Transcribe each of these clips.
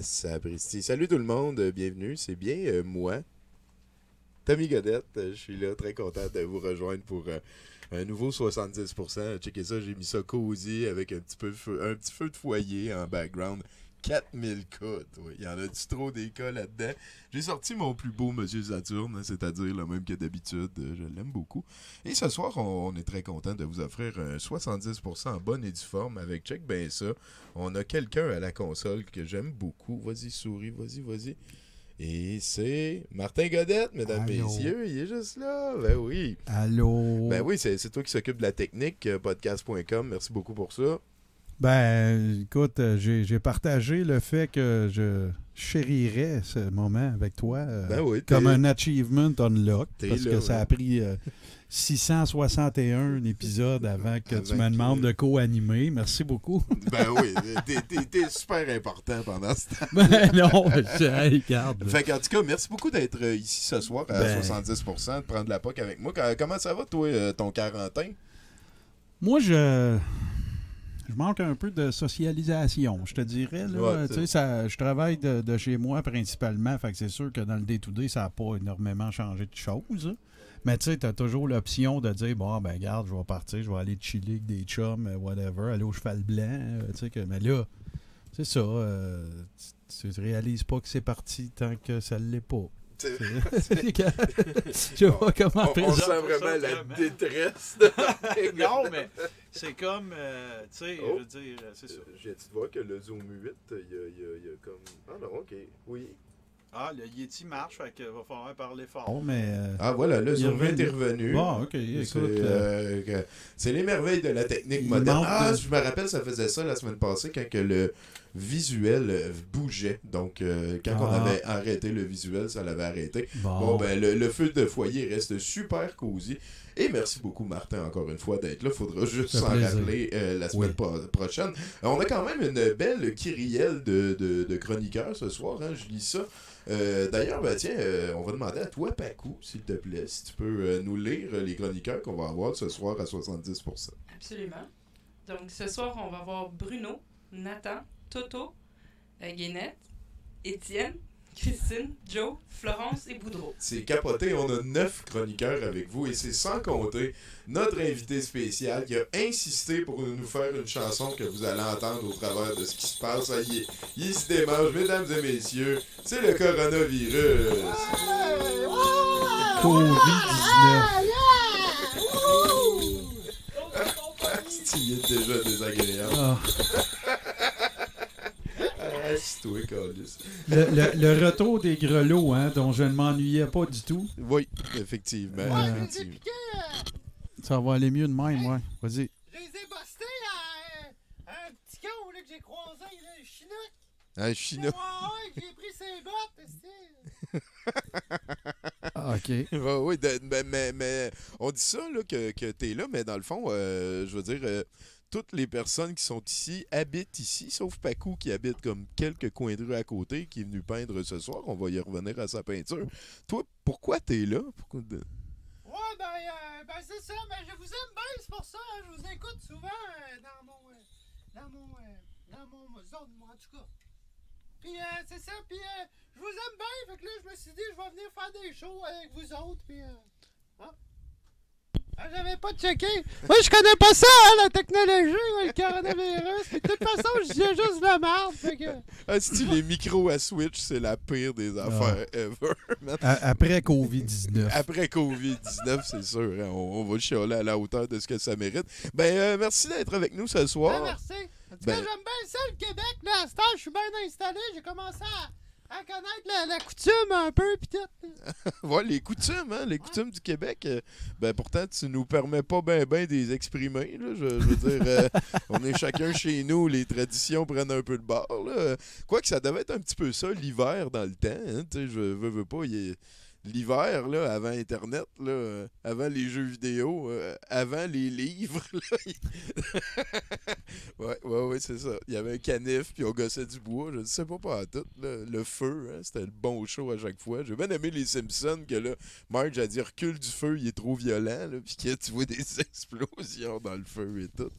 Sapristi. Salut tout le monde, bienvenue. C'est bien moi, Tommy Godette. Je suis là, très content de vous rejoindre pour un nouveau 70%. Checkez ça, j'ai mis ça cosy avec un petit feu de foyer en background. 4000 cas, toi. Il y en a-tu trop des cas là-dedans? J'ai sorti mon plus beau Monsieur Saturne, c'est-à-dire le même que d'habitude. Je l'aime beaucoup. Et ce soir, on est très content de vous offrir un 70% en bonne et due forme avec check ben ça. On a quelqu'un à la console que j'aime beaucoup. Vas-y, souris, vas-y. Et c'est Martin Godette, mesdames, messieurs. Il est juste là. Ben oui. Allô. Ben oui, c'est toi qui s'occupe de la technique, podcast.com. Merci beaucoup pour ça. Ben, écoute, j'ai partagé le fait que je chérirais ce moment avec toi ben oui, comme un achievement unlock parce là, que ça a pris 661 épisodes avant que tu me demandes de co-animer. Merci beaucoup. Ben oui, t'es super important pendant ce temps. Ben non, regarde. Fait qu'en tout cas, merci beaucoup d'être ici ce soir à 70%, de prendre la POC avec moi. Comment ça va, toi, ton quarantaine? Moi, je manque un peu de socialisation, je te dirais. Là. Ouais, tu sais, je travaille de chez moi principalement, fait que c'est sûr que dans le day-to-day, ça n'a pas énormément changé de choses. Mais tu sais, tu as toujours l'option de dire, bon, ben regarde, je vais partir, je vais aller chiller avec des chums, whatever, aller au cheval blanc. Mais là, c'est ça, tu réalises pas que c'est parti tant que ça ne l'est pas. Je vois comment on sent vraiment la détresse. Non, mais c'est comme, tu sais, je veux dire, c'est ça. J'ai de voir que le Zoom 8, il y a comme... Ah non, ok, oui. Ah, le Yeti marche, fait qu'il va falloir parler fort, mais... Ah voilà, le Zoom 8 est revenu. Bon, ok, écoute... C'est les merveilles de la technique moderne. Je me rappelle, ça faisait ça la semaine passée quand que le visuel bougeait. Donc, quand on avait arrêté le visuel, ça l'avait arrêté. Bon ben, le feu de foyer reste super cosy. Et merci beaucoup, Martin, encore une fois, d'être là. Faudra juste s'en rappeler la semaine prochaine. On a quand même une belle kyrielle de chroniqueurs ce soir. Hein, je lis ça. D'ailleurs, ben, tiens, on va demander à toi, Pacou, s'il te plaît, si tu peux nous lire les chroniqueurs qu'on va avoir ce soir à 70%. Absolument. Donc, ce soir, on va avoir Bruno, Nathan, Toto, Guénette, Étienne, Christine, Joe, Florence et Boudreau. C'est capoté, on a 9 chroniqueurs avec vous et c'est sans compter notre invité spécial qui a insisté pour nous faire une chanson que vous allez entendre au travers de ce qui se passe. Il se démange, mesdames et messieurs, c'est le coronavirus. COVID-19. Il est déjà désagréable. Toi, le retour des grelots, hein, dont je ne m'ennuyais pas du tout. Oui, effectivement. Ça va aller mieux de même, ouais. Vas-y. Je les ai bustés à un petit con là, que j'ai croisé, là, un chinook. Un chinook. Ouais, j'ai pris ses bottes. OK. Oui, mais on dit ça là, que t'es là, mais dans le fond, je veux dire... toutes les personnes qui sont ici habitent ici, sauf Pacou qui habite comme quelques coins de rue à côté, qui est venu peindre ce soir. On va y revenir à sa peinture. Toi, pourquoi t'es là? Ouais, ben c'est ça, mais je vous aime bien, c'est pour ça. Je vous écoute souvent dans mon zone, moi, en tout cas. Puis c'est ça, puis je vous aime bien, fait que là, je me suis dit, je vais venir faire des shows avec vous autres, puis j'avais pas checké. Moi, je connais pas ça, hein, la technologie, le coronavirus. De toute façon, je disais juste de la merde. Fait que... Si les micros à Switch, c'est la pire des affaires ever. Après COVID-19. Après COVID-19, c'est sûr. Hein, on va chialer à la hauteur de ce que ça mérite. Ben, merci d'être avec nous ce soir. Merci. En tout cas, j'aime bien ça, le Québec. Là, à cette heure, je suis bien installé. J'ai commencé à connaître la coutume un peu, pis tout. Ouais, les coutumes, hein, les coutumes du Québec. Ben, pourtant, tu nous permets pas ben de les exprimer, là. Je veux dire, on est chacun chez nous, les traditions prennent un peu de bord, là. Quoique, ça devait être un petit peu ça, l'hiver, dans le temps, hein. Tu sais, je veux pas, l'hiver, là, avant Internet, là, avant les jeux vidéo, avant les livres. Là, ouais, c'est ça. Il y avait un canif, puis on gossait du bois. Je ne sais pas à tout. Là. Le feu, hein, c'était le bon show à chaque fois. J'ai bien aimé les Simpsons, que là, Marge a dit recule du feu, il est trop violent, là, puis que tu vois des explosions dans le feu et tout.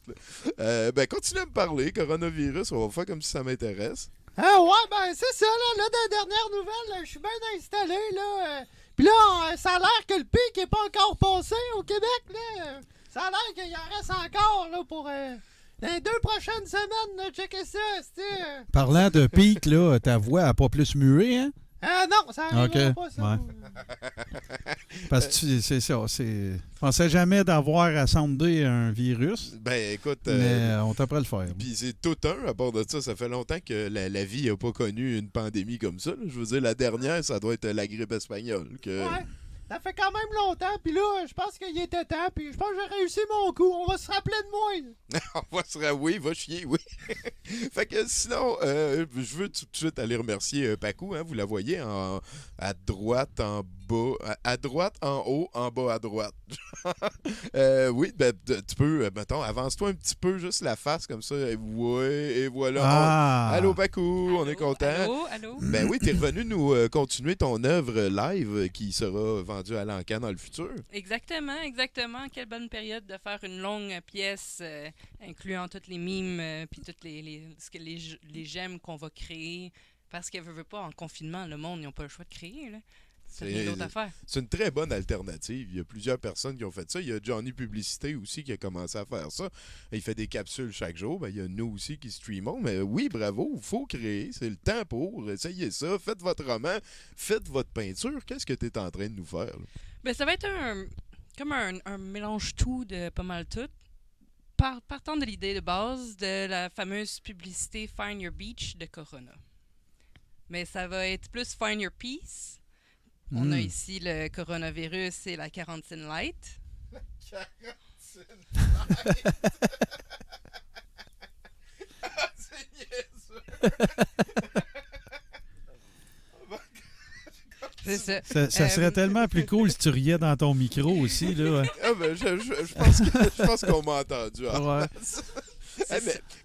Ben, continue à me parler, coronavirus, on va faire comme si ça m'intéresse. Ah ouais, ben c'est ça, là, des dernières nouvelles, là, je suis bien installé, là. Puis là, ça a l'air que le pic est pas encore passé au Québec, là. Ça a l'air qu'il en reste encore, là, pour dans les 2 prochaines semaines, là, checker ça, c'est... Parlant de pic, là, ta voix a pas plus mué, hein? Ah non, ça arrivera Ok, pas, ça. ouais. Parce que c'est ça, je pensais jamais d'avoir à sonder un virus, Ben, écoute... mais on t'apprend à le faire. Puis c'est tout un, à part de ça, ça fait longtemps que la vie n'a pas connu une pandémie comme ça. Là. Je veux dire, la dernière, ça doit être la grippe espagnole. Ouais, ça fait quand même longtemps, puis là, je pense qu'il était temps, puis je pense que j'ai réussi mon coup. On va se rappeler de moi. On va se oui, va chier, oui. Fait que sinon, je veux tout de suite aller remercier Pacou, hein, vous la voyez à droite, en bas, à droite, en haut, en bas, à droite. Oui, ben, tu peux, mettons, avance-toi un petit peu, juste la face comme ça, et voilà. Ah! Allô Pacou, on est content. Allô? Ben oui, t'es revenu nous continuer ton œuvre live qui sera vendue à l'encan dans le futur. Exactement. Quelle bonne période de faire une longue pièce incluant toutes les mimes puis toutes les gemmes qu'on va créer. Parce que veut pas, en confinement, le monde, ils n'ont pas le choix de créer. Là. C'est rien d'autre à faire. C'est une très bonne alternative. Il y a plusieurs personnes qui ont fait ça. Il y a Johnny Publicité aussi qui a commencé à faire ça. Il fait des capsules chaque jour. Ben, il y a nous aussi qui streamons. Mais oui, bravo, il faut créer. C'est le temps pour. Essayez ça. Faites votre roman. Faites votre peinture. Qu'est-ce que tu es en train de nous faire? Là? Ben, ça va être comme un mélange tout de pas mal tout. Partant de l'idée de base de la fameuse publicité Find Your Beach de Corona. Mais ça va être plus Find Your Peace. On a ici le coronavirus et la quarantine light. La quarantine light! Ah, c'est niaiseux! C'est ça. Ça serait tellement plus cool si tu riais dans ton micro aussi, là. Ah ben, je pense qu'on m'a entendu. Ouais.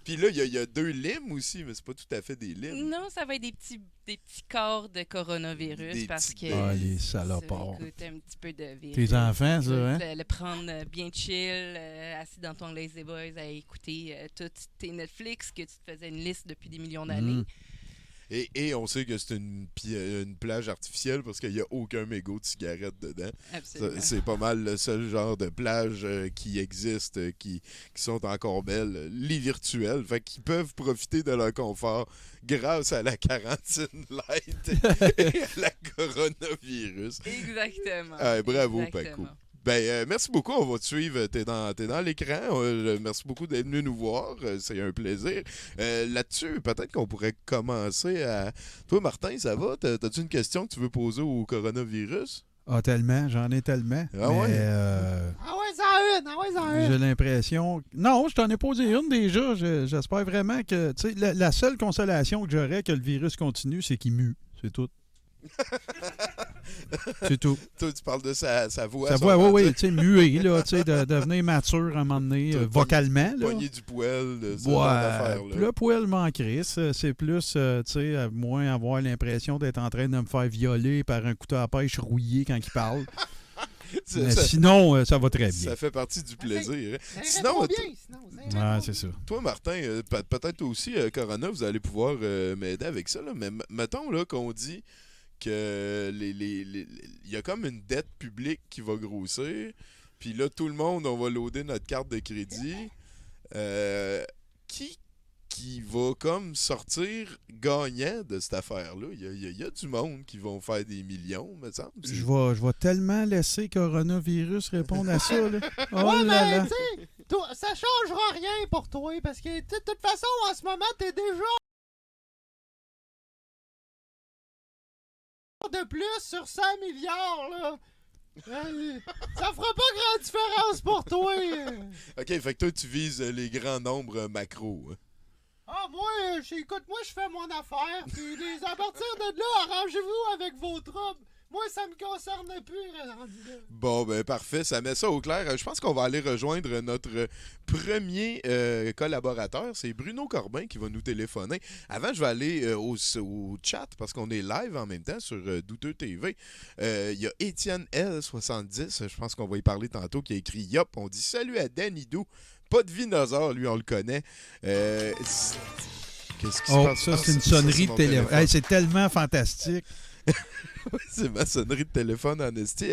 Puis là, il y a 2 limes aussi, mais c'est pas tout à fait des limes. Non, ça va être des petits corps de coronavirus Des parce petits- que... Ah, les salopards. Ça, écoute, un petit peu de virus. Tes enfants, ça, hein? Le prendre bien chill, assis dans ton Lazy Boys à écouter tous tes Netflix que tu te faisais une liste depuis des millions d'années. Et on sait que c'est une plage artificielle parce qu'il n'y a aucun mégot de cigarette dedans. Absolument. C'est pas mal le seul genre de plage qui existe, qui sont encore belles, les virtuelles. Fait qu'ils peuvent profiter de leur confort grâce à la quarantine light et à la coronavirus. Exactement. Bravo, Exactement. Paco. Ben, merci beaucoup. On va te suivre. T'es dans l'écran. Merci beaucoup d'être venu nous voir. C'est un plaisir. Là-dessus, peut-être qu'on pourrait commencer à... Toi, Martin, ça va? T'as-tu une question que tu veux poser au coronavirus? Ah, tellement, j'en ai tellement. Ah ouais? Mais, Ah ouais, ça a une. j'ai l'impression... Non, je t'en ai posé une déjà. J'espère vraiment que... Tu sais, la seule consolation que j'aurais que le virus continue, c'est qu'il mue. C'est tout. C'est tout. Toi, tu parles de sa voix. Ça son voit, oui, mental, tu sais, muer, là, tu sais, de devenir mature à un moment donné, Toi, vocalement, là. Pogner du poil, ce genre d'affaires-là. Le poil m'en crisse. C'est plus, tu sais, à moins avoir l'impression d'être en train de me faire violer par un couteau à pêche rouillé quand il parle. Mais sinon, ça va très bien. Ça fait partie du plaisir. Ça irait Sinon, trop bien, sinon. Ça irait Ouais, trop c'est ça. toi, Martin, peut-être aussi, Corona, vous allez pouvoir m'aider avec ça. Là, mais mettons là, qu'on dit que il y a comme une dette publique qui va grossir. Puis là, tout le monde, on va loader notre carte de crédit. Qui va comme sortir gagnant de cette affaire-là? Il y a du monde qui vont faire des millions, me semble. Je vais tellement laisser coronavirus répondre à ça. Là. Oh Ouais, là mais là. tu sais, ça changera rien pour toi parce que de toute façon, en ce moment, t'es déjà de plus sur 100 milliards, là. Ça fera pas grande différence pour toi. OK, fait que toi, tu vises les grands nombres macro. Hein. Ah, moi, écoute, moi, je fais mon affaire. Puis à partir de là, arrangez-vous avec vos troubles. Moi, ça me concerne plus, rendu là. Bon, ben parfait, ça met ça au clair. Je pense qu'on va aller rejoindre notre premier collaborateur. C'est Bruno Corbin qui va nous téléphoner. Avant, je vais aller au chat parce qu'on est live en même temps sur Douteux TV. Il y a Étienne L70, je pense qu'on va y parler tantôt, qui a écrit Yop. On dit salut à Danny Dou. Pas de dinosaure, lui, on le connaît. Qu'est-ce qui se passe? Ça, c'est une sonnerie de téléphone. Hey, c'est tellement fantastique. C'est ma sonnerie de téléphone en esti.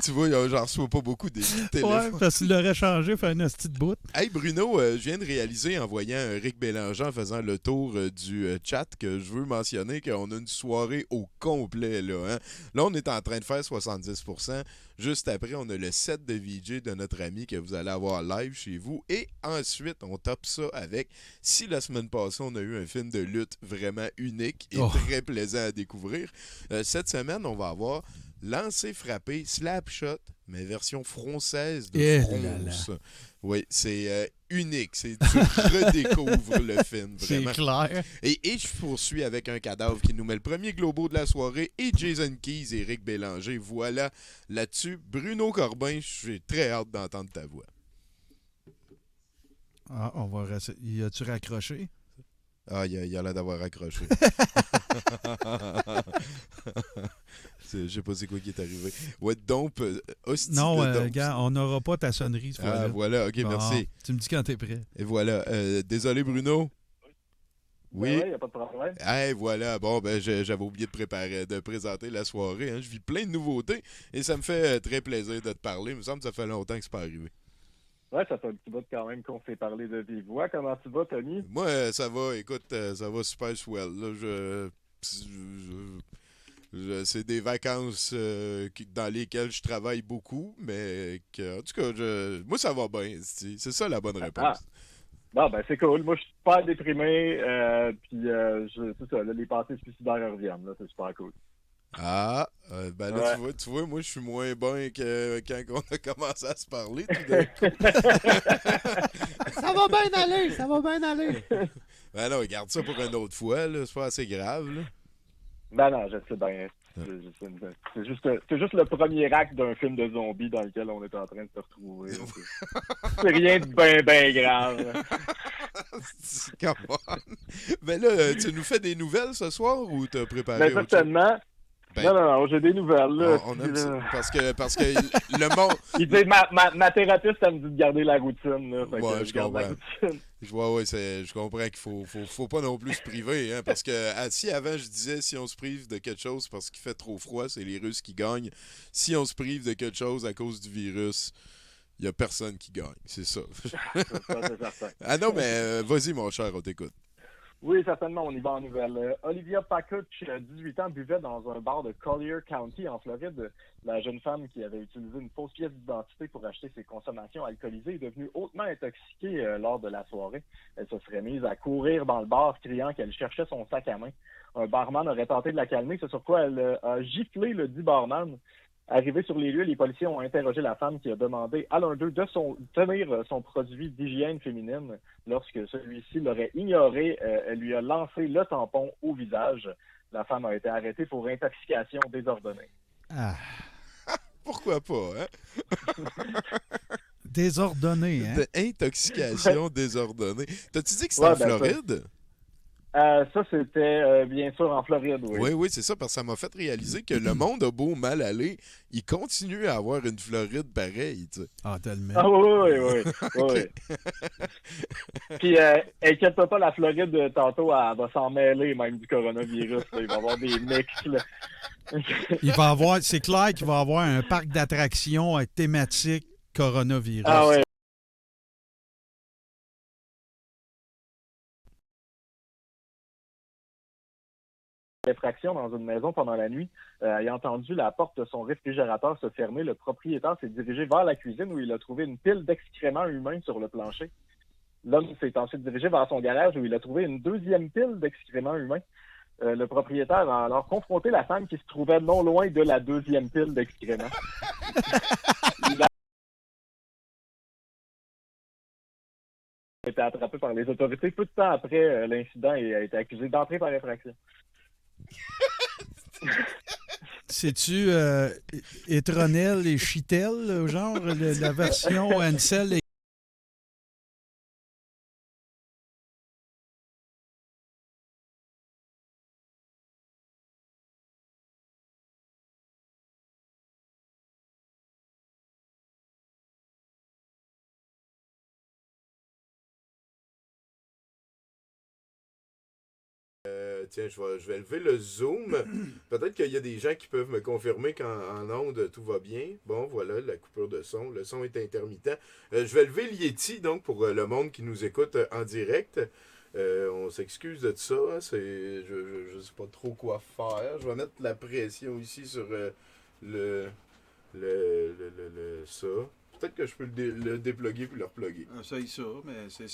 Tu vois, j'en reçois pas beaucoup des téléphones. Ouais, parce qu'il l'aurait changé, fait un hostie de bout. Hey Bruno, je viens de réaliser en voyant Rick Bélanger en faisant le tour du chat que je veux mentionner qu'on a une soirée au complet. Là, hein? Là, on est en train de faire 70%. Juste après, on a le set de VJ de notre ami que vous allez avoir live chez vous. Et ensuite, on top ça avec, si la semaine passée, on a eu un film de lutte vraiment unique et très plaisant à découvrir, cette semaine, on va avoir Lancer frappé, Slapshot, mais version française de France. Oui, c'est unique. Tu redécouvres le film, vraiment. C'est clair. Et je poursuis avec un cadavre qui nous met le premier globo de la soirée et Jason Keys et Rick Bélanger. Voilà, là-dessus, Bruno Corbin, j'ai très hâte d'entendre ta voix. Ah, on va rester. Y a-tu raccroché? Ah, il a l'air d'avoir raccroché. Je sais pas c'est quoi qui est arrivé. Ouais, donc, non, gars, on n'aura pas ta sonnerie ce fois-là. Ah, voilà, ok, merci. Tu me dis quand t'es prêt. Et voilà. Désolé, Bruno. Oui. Il n'y a pas de problème. Hey, voilà. Bon, ben, j'avais oublié de présenter la soirée. Hein. Je vis plein de nouveautés et ça me fait très plaisir de te parler. Il me semble que ça fait longtemps que c'est pas arrivé. Ouais, ça fait un petit bout quand même qu'on s'est parlé de vive voix. Comment tu vas, Tony? Moi, ça va. Écoute, ça va super swell. Là, c'est des vacances dans lesquelles je travaille beaucoup, mais en tout cas, moi, ça va bien. C'est ça la bonne réponse. Bon, ben c'est cool. Moi, je suis super déprimé. Puis, c'est ça, là, les pensées suicidaires reviennent. Là, c'est super cool. Ah, ben là, tu vois, moi, je suis moins bon que quand on a commencé à se parler. Tout d'un coup. Ça va bien aller. Ben non, regarde ça pour une autre fois, là. C'est pas assez grave, là. Ben non, je sais bien. C'est juste le premier acte d'un film de zombies dans lequel on est en train de se retrouver. C'est rien de bien grave. Come on. Ben là, tu nous fais des nouvelles ce soir ou t'as préparé autre chose? Certainement. Ben, non, j'ai des nouvelles. Là, on aime ça. Parce que le monde... Il dit, ma thérapeute, ça me dit de garder la routine. Là, ouais, je comprends. Je comprends qu'il faut pas non plus se priver. Hein, parce que si avant, je disais, si on se prive de quelque chose parce qu'il fait trop froid, c'est les Russes qui gagnent. Si on se prive de quelque chose à cause du virus, il n'y a personne qui gagne. C'est ça. C'est certain. Ah non, mais vas-y, mon cher, on t'écoute. Oui, certainement, on y va en nouvelle. Olivia Pacuch, 18 ans, buvait dans un bar de Collier County, en Floride. La jeune femme qui avait utilisé une fausse pièce d'identité pour acheter ses consommations alcoolisées est devenue hautement intoxiquée lors de la soirée. Elle se serait mise à courir dans le bar, criant qu'elle cherchait son sac à main. Un barman aurait tenté de la calmer, c'est sur quoi elle a giflé le dit barman. Arrivé sur les lieux, les policiers ont interrogé la femme qui a demandé à l'un d'eux de tenir son produit d'hygiène féminine. Lorsque celui-ci l'aurait ignoré, elle lui a lancé le tampon au visage. La femme a été arrêtée pour intoxication désordonnée. Ah. Pourquoi pas, hein? Désordonnée, hein? Intoxication désordonnée. T'as-tu dit que c'était en Floride? Ça, c'était bien sûr en Floride, oui. Oui, c'est ça, parce que ça m'a fait réaliser que le monde a beau mal aller, il continue à avoir une Floride pareille, tu sais. Ah, tellement. Ah oui. Okay. Puis, inquiète-toi pas, la Floride, tantôt, elle va s'en mêler même du coronavirus. Là. Il va y avoir des mix, là. C'est clair qu'il va y avoir un parc d'attractions thématique coronavirus. Ah ouais. Effraction dans une maison pendant la nuit. Ayant entendu la porte de son réfrigérateur se fermer, le propriétaire s'est dirigé vers la cuisine où il a trouvé une pile d'excréments humains sur le plancher. L'homme s'est ensuite dirigé vers son garage où il a trouvé une deuxième pile d'excréments humains. Le propriétaire a alors confronté la femme qui se trouvait non loin de la deuxième pile d'excréments. Il a été attrapé par les autorités peu de temps après l'incident et a été accusé d'entrée par effraction. C'est-tu Etronel et Chitel, genre, la version Ansel et... Tiens, je vais lever le zoom. Peut-être qu'il y a des gens qui peuvent me confirmer qu'en onde, tout va bien. Bon, voilà, la coupure de son. Le son est intermittent. Je vais lever le Yeti, donc, pour le monde qui nous écoute en direct. On s'excuse de ça. Hein, je sais pas trop quoi faire. Je vais mettre la pression ici sur ça. Peut-être que je peux le dépluguer puis le repluguer. Ça, mais c'est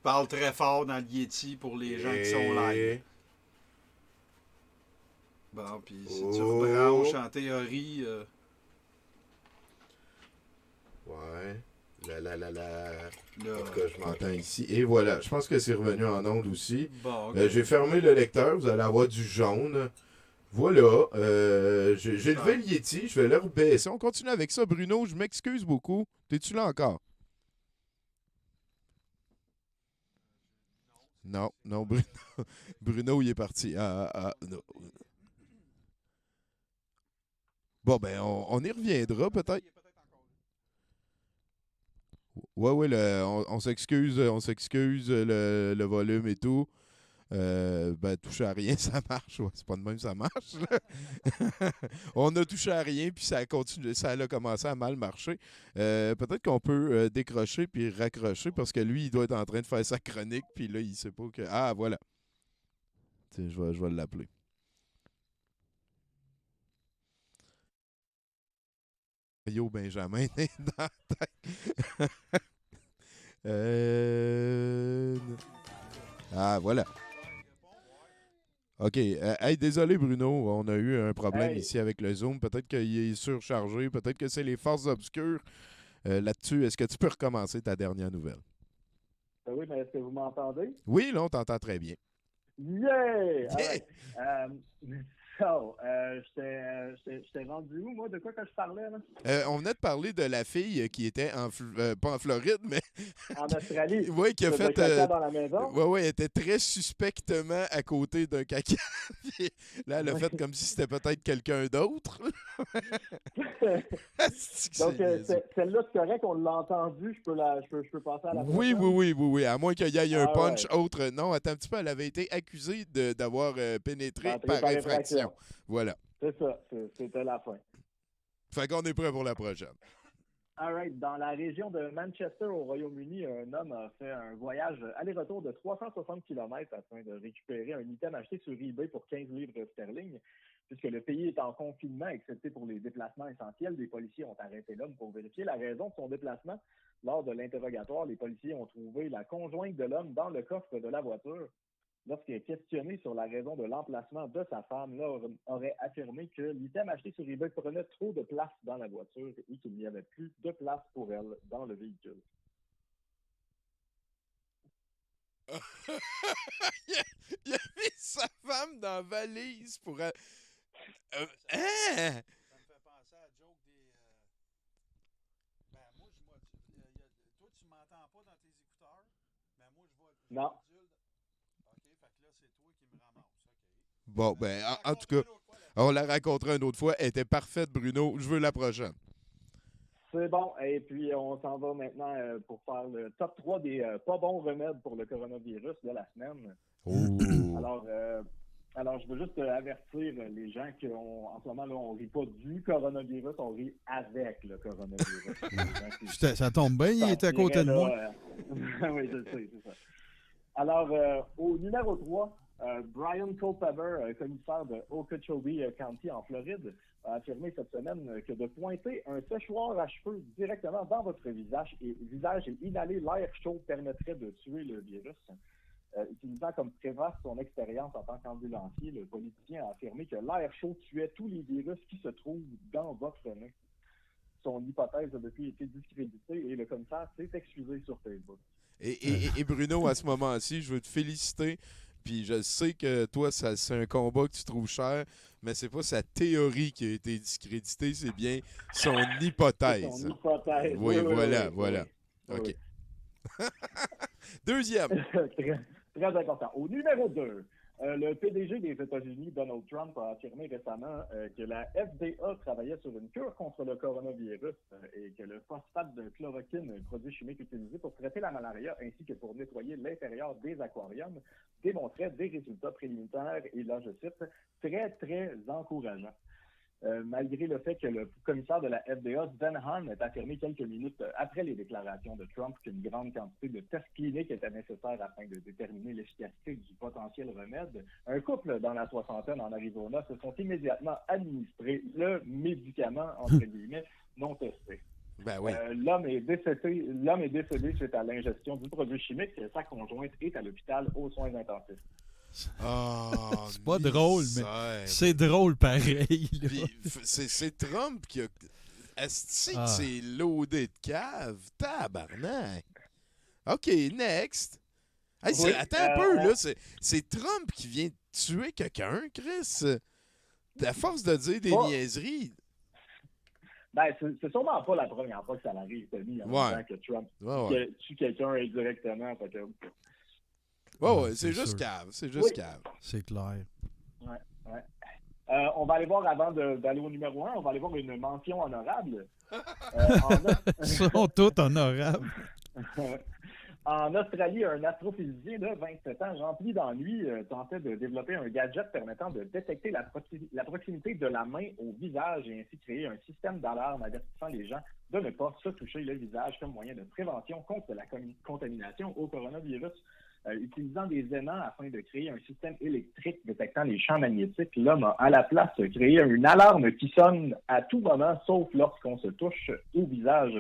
parle très fort dans le Yeti pour les gens qui sont live. Bon, puis si tu rebranches en théorie... Ouais. En tout cas, je m'entends ici. Et voilà, je pense que c'est revenu en onde aussi. Bon, okay. J'ai fermé le lecteur, vous allez avoir du jaune. Voilà, j'ai levé le Yeti, je vais le rebaisser. On continue avec ça, Bruno, je m'excuse beaucoup. T'es-tu là encore? Non, Bruno, Bruno, il est parti. Non. Bon, ben, on y reviendra peut-être. Ouais, on s'excuse, le volume et tout. Ben, toucher à rien, ça marche. Ouais, c'est pas de même, ça marche. On a touché à rien, puis ça a commencé à mal marcher. Peut-être qu'on peut décrocher puis raccrocher, parce que lui, il doit être en train de faire sa chronique, puis là, il sait pas que... Ah, voilà. Tiens, je vais l'appeler. Yo, Benjamin, dans la tête. Ah, voilà. OK. Hey, désolé, Bruno. On a eu un problème ici avec le Zoom. Peut-être qu'il est surchargé. Peut-être que c'est les forces obscures. Là-dessus, est-ce que tu peux recommencer ta dernière nouvelle? Oui, mais est-ce que vous m'entendez? Oui, là, on t'entend très bien. Yeah! J'étais rendu où, moi? De quoi que je parlais, là? On venait de parler de la fille qui était pas en Floride, mais... En Australie? Oui, qui a fait... caca dans la maison? Oui, elle était très suspectement à côté d'un caca. Là, elle a fait comme si c'était peut-être quelqu'un d'autre. Donc, celle-là, c'est correct, on l'a entendue. Je peux passer à la prochaine? Oui. À moins qu'il y ait un punch autre. Non, attends un petit peu, elle avait été accusée d'avoir pénétré par infraction. Voilà. C'est ça, c'était la fin. Fait qu'on est prêt pour la prochaine. All right. Dans la région de Manchester, au Royaume-Uni, un homme a fait un voyage aller-retour de 360 km afin de récupérer un item acheté sur eBay pour 15 livres sterling. Puisque le pays est en confinement, excepté pour les déplacements essentiels, les policiers ont arrêté l'homme pour vérifier la raison de son déplacement. Lors de l'interrogatoire, les policiers ont trouvé la conjointe de l'homme dans le coffre de la voiture. Lorsqu'il est questionné sur la raison de l'emplacement de sa femme, l'homme aurait affirmé que l'item acheté sur eBay prenait trop de place dans la voiture et qu'il n'y avait plus de place pour elle dans le véhicule. Il a mis sa femme dans la valise pour... Ça me fait penser à la joke des... Ben, moi, toi, tu m'entends pas dans tes écouteurs? Ben, moi, je vois... Non. OK, fait que là, c'est toi qui me ramasse. OK. Bon, ben, en tout cas, on la racontera une autre fois. Elle était parfaite, Bruno. Je veux la prochaine. C'est bon. Et puis, on s'en va maintenant pour faire le top 3 des pas bons remèdes pour le coronavirus de la semaine. Oh. Alors, je veux juste avertir les gens qu'en ce moment, là, on rit pas du coronavirus, on rit avec le coronavirus. Ça tombe bien, il était à côté de moi. Oui, je sais, c'est ça. Alors, au numéro 3, Brian Culpepper, commissaire de Okeechobee County en Floride, a affirmé cette semaine que de pointer un séchoir à cheveux directement dans votre visage et inhaler l'air chaud permettrait de tuer le virus. Utilisant comme préface son expérience en tant qu'ambulancier, le politicien a affirmé que l'air chaud tuait tous les virus qui se trouvent dans votre nez. Son hypothèse a depuis été discréditée et le commissaire s'est excusé sur Facebook. Et Bruno, à ce moment-ci, je veux te féliciter puis je sais que toi, c'est un combat que tu trouves cher, mais c'est pas sa théorie qui a été discréditée, c'est bien son hypothèse. Son hypothèse. Oui, voilà. oui. OK. Deuxième. très, très important. Au numéro 2, le PDG des États-Unis, Donald Trump, a affirmé récemment que la FDA travaillait sur une cure contre le coronavirus et que le phosphate de chloroquine, un produit chimique utilisé pour traiter la malaria ainsi que pour nettoyer l'intérieur des aquariums, démontrait des résultats préliminaires et là, je cite, très, très encourageants. Malgré le fait que le commissaire de la FDA, Sven Hahn, ait affirmé quelques minutes après les déclarations de Trump qu'une grande quantité de tests cliniques était nécessaire afin de déterminer l'efficacité du potentiel remède, un couple dans la soixantaine en Arizona se sont immédiatement administrés le médicament, entre guillemets, non testé. Ben oui. L'homme est décédé suite à l'ingestion du produit chimique. Sa conjointe est à l'hôpital aux soins intensifs. Oh, C'est pas drôle, mais c'est drôle pareil. C'est Trump qui a... Est-ce que Ah. c'est loadé de cave? Tabarnak! OK, next. Hey, Oui, attends un peu, là. C'est Trump qui vient de tuer quelqu'un, Chris. À force de dire des niaiseries. Ben, c'est sûrement pas la première fois que ça arrive, Tommy, en disant que Trump tue quelqu'un indirectement. Fait que... Ouais, c'est c'est juste sûr. cave. C'est juste cave. C'est clair. Ouais. On va aller voir, avant d'aller au numéro 1, on va aller voir une mention honorable. Ils sont tous honorables. En Australie, un astrophysicien de 27 ans rempli d'ennui tentait de développer un gadget permettant de détecter la proximité de la main au visage et ainsi créer un système d'alarme avertissant les gens de ne pas se toucher le visage comme moyen de prévention contre la contamination au coronavirus. Utilisant des aimants afin de créer un système électrique détectant les champs magnétiques, l'homme a à la place créé une alarme qui sonne à tout moment, sauf lorsqu'on se touche au visage.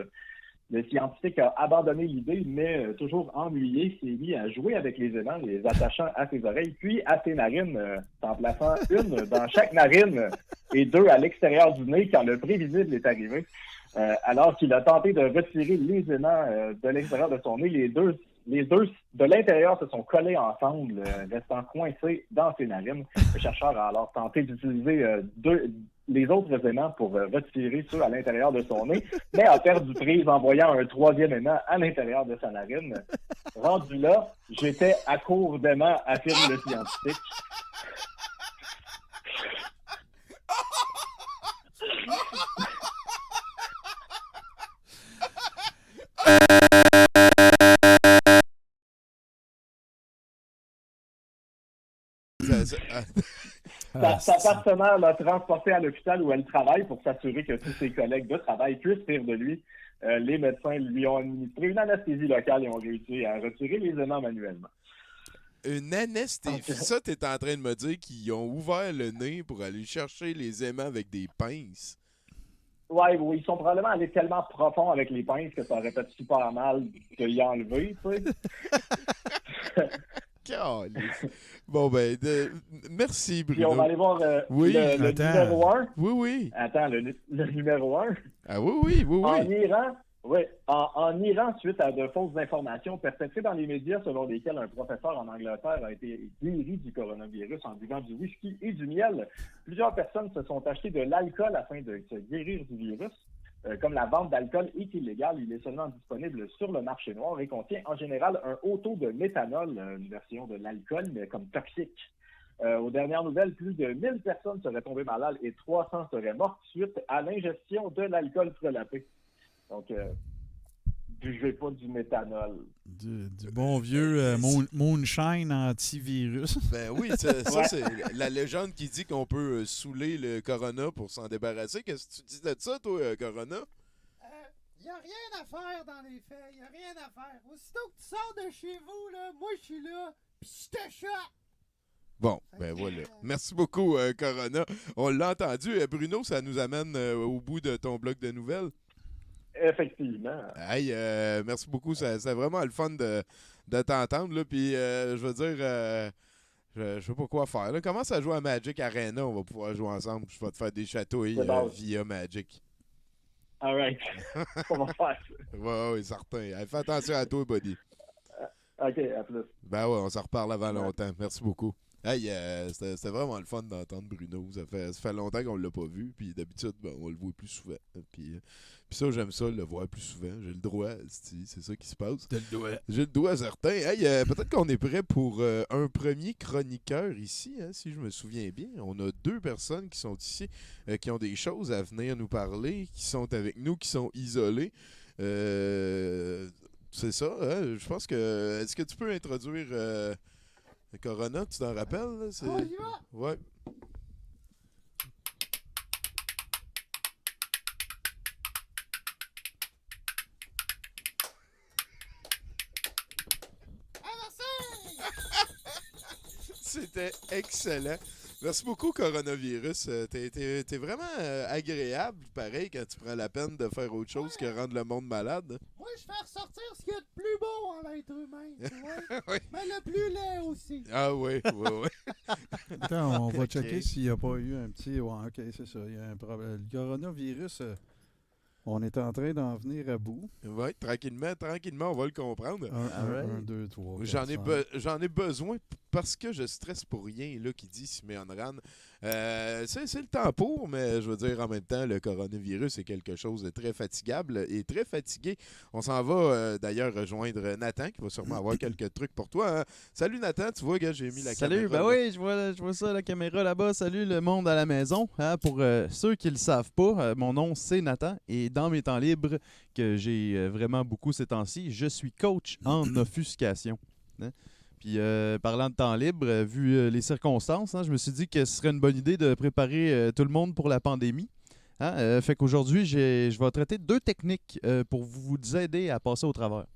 Le scientifique a abandonné l'idée, mais toujours ennuyé, s'est mis à jouer avec les aimants, les attachant à ses oreilles, puis à ses narines, en plaçant une dans chaque narine et deux à l'extérieur du nez quand le prévisible est arrivé. Alors qu'il a tenté de retirer les aimants de l'extérieur de son nez, les deux de l'intérieur se sont collés ensemble, restant coincés dans ses narines. Le chercheur a alors tenté d'utiliser les autres aimants pour retirer ceux à l'intérieur de son nez, mais a perdu prise en voyant un troisième aimant à l'intérieur de sa narine. Rendu là, j'étais à court d'aimants, affirme le scientifique. Sa partenaire l'a transporté à l'hôpital où elle travaille pour s'assurer que tous ses collègues de travail puissent rire de lui. Les médecins lui ont administré une anesthésie locale et ont réussi à retirer les aimants manuellement. Une anesthésie? Ça, t'es en train de me dire qu'ils ont ouvert le nez pour aller chercher les aimants avec des pinces? Oui, ils sont probablement allés tellement profond avec les pinces que ça aurait fait super mal de y enlever, tu sais. Bon, ben, merci, Bruno. Puis on va aller voir le numéro 1. Oui. Attends, le numéro 1. Ah oui. En Iran, suite à de fausses informations perpétrées dans les médias selon lesquelles un professeur en Angleterre a été guéri du coronavirus en buvant du whisky et du miel, plusieurs personnes se sont achetées de l'alcool afin de se guérir du virus. Comme la vente d'alcool est illégale, il est seulement disponible sur le marché noir et contient en général un haut taux de méthanol, une version de l'alcool, mais comme toxique. Aux dernières nouvelles, plus de 1000 personnes seraient tombées malades et 300 seraient mortes suite à l'ingestion de l'alcool frelaté. Donc, buvez pas du méthanol. Du bon vieux moonshine antivirus. Ben oui, ça c'est la légende qui dit qu'on peut saouler le corona pour s'en débarrasser. Qu'est-ce que tu dis de ça, toi, corona? Y a rien à faire dans les faits. Y a rien à faire. Aussitôt que tu sors de chez vous, là, moi je suis là, pis je te chope. Bon, ben voilà. Merci beaucoup, Corona. On l'a entendu. Bruno, ça nous amène au bout de ton bloc de nouvelles. Effectivement. Hey, merci beaucoup. C'est vraiment le fun de t'entendre. Là. Puis, je veux dire, je sais pas quoi faire. Là. Commence à jouer à Magic Arena. On va pouvoir jouer ensemble. Je vais te faire des chatouilles via Magic. All right. On va faire ça. Oui, certain. Hey, fais attention à toi, buddy. OK, à plus. Ben ouais, on s'en reparle avant longtemps. Merci beaucoup. Hey, c'était vraiment le fun d'entendre Bruno. Ça fait longtemps qu'on l'a pas vu. Puis d'habitude, ben, on le voit plus souvent. Puis ça, j'aime ça, le voir plus souvent. J'ai le droit, c'est ça qui se passe. T'as le doigt. J'ai le doigt certain. Hey, peut-être qu'on est prêt pour un premier chroniqueur ici, hein, si je me souviens bien. On a 2 personnes qui sont ici, qui ont des choses à venir nous parler, qui sont avec nous, qui sont isolées. C'est ça, hein? Je pense que... Est-ce que tu peux introduire Corona, tu t'en rappelles? Là? On y va? Ouais. C'était excellent. Merci beaucoup, Coronavirus. T'es vraiment agréable, pareil, quand tu prends la peine de faire autre chose que rendre le monde malade. Moi, je fais ressortir ce qu'il y a de plus beau en l'être humain, tu vois. Oui. Mais le plus laid aussi. Ah oui, oui. Attends, on va Ok. checker s'il n'y a pas eu un petit... Ouais, OK, c'est ça. Il y a un problème. Le coronavirus, on est en train d'en venir à bout. Oui, tranquillement, on va le comprendre. 1, 2, 3, J'en ai besoin parce que je stresse pour rien, là, qui dit Simeon Ran. C'est le temps pour, mais je veux dire, en même temps, le coronavirus est quelque chose de très fatigable et très fatigué. On s'en va d'ailleurs rejoindre Nathan, qui va sûrement avoir quelques trucs pour toi. Hein. Salut Nathan, tu vois, gars, j'ai mis la Salut, caméra. ben oui, je vois ça, la caméra là-bas. Salut le monde à la maison. Hein, pour ceux qui le savent pas, mon nom c'est Nathan et dans mes temps libres, que j'ai vraiment beaucoup ces temps-ci, je suis coach en offuscation. Hein. Puis parlant de temps libre, vu les circonstances, hein, je me suis dit que ce serait une bonne idée de préparer tout le monde pour la pandémie. Hein, fait qu'aujourd'hui, je vais traiter 2 techniques pour vous aider à passer au travers.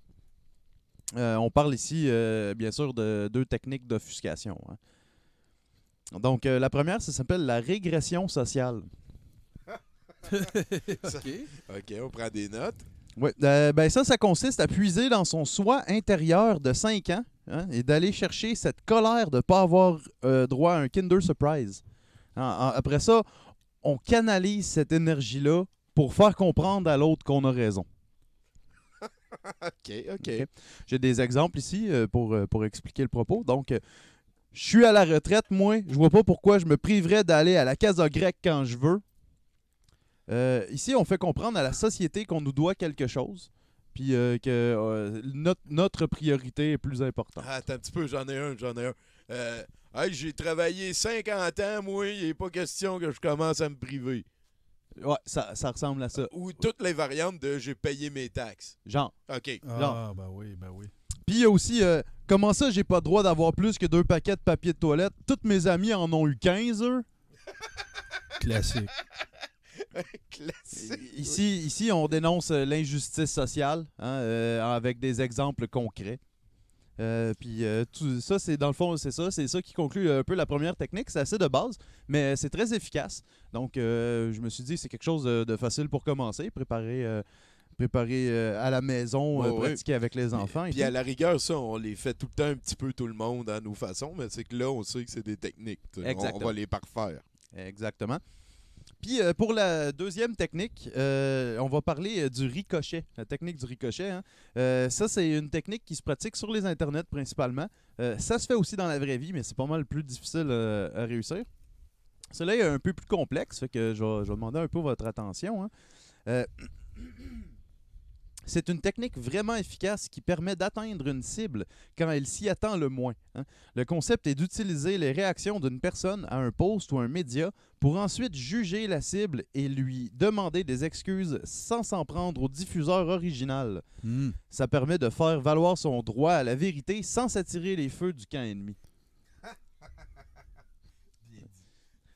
On parle ici, bien sûr, de 2 techniques d'offuscation. Hein. Donc, la première, ça s'appelle la régression sociale. OK, on prend des notes. Oui, ben ça consiste à puiser dans son soi intérieur de 5 ans, hein, et d'aller chercher cette colère de ne pas avoir droit à un Kinder Surprise. Après ça, on canalise cette énergie-là pour faire comprendre à l'autre qu'on a raison. OK. Okay. J'ai des exemples ici pour expliquer le propos. Donc, je suis à la retraite, moi. Je vois pas pourquoi je me priverais d'aller à la Casa Grecque quand je veux. Ici, on fait comprendre à la société qu'on nous doit quelque chose, puis que notre priorité est plus importante. Ah, attends un petit peu, j'en ai un. Hey, j'ai travaillé 50 ans, moi, il n'est pas question que je commence à me priver. Ouais, ça ressemble à ça. Ou toutes les variantes de j'ai payé mes taxes. Genre. OK. Ah, ben oui. Puis il y a aussi, comment ça, j'ai pas le droit d'avoir plus que 2 paquets de papier de toilette? Toutes mes amies en ont eu 15, eux. Classique. Classique. Ici, on dénonce l'injustice sociale, hein, avec des exemples concrets. Puis tout ça, c'est dans le fond, c'est ça qui conclut un peu la première technique. C'est assez de base, mais c'est très efficace. Donc, je me suis dit, c'est quelque chose de facile pour commencer, préparer à la maison, pratiquer avec les enfants. Puis à la rigueur, ça, on les fait tout le temps un petit peu tout le monde à nos façons, mais c'est que là, on sait que c'est des techniques. On va les parfaire. Exactement. Puis pour la deuxième technique, on va parler du ricochet, la technique du ricochet. Hein. Ça, c'est une technique qui se pratique sur les internets principalement. Ça se fait aussi dans la vraie vie, mais c'est pas mal plus difficile à réussir. Cela est un peu plus complexe, fait que je vais demander un peu votre attention. Hein. C'est une technique vraiment efficace qui permet d'atteindre une cible quand elle s'y attend le moins. Hein. Le concept est d'utiliser les réactions d'une personne à un post ou un média pour ensuite juger la cible et lui demander des excuses sans s'en prendre au diffuseur original. Ça permet de faire valoir son droit à la vérité sans s'attirer les feux du camp ennemi.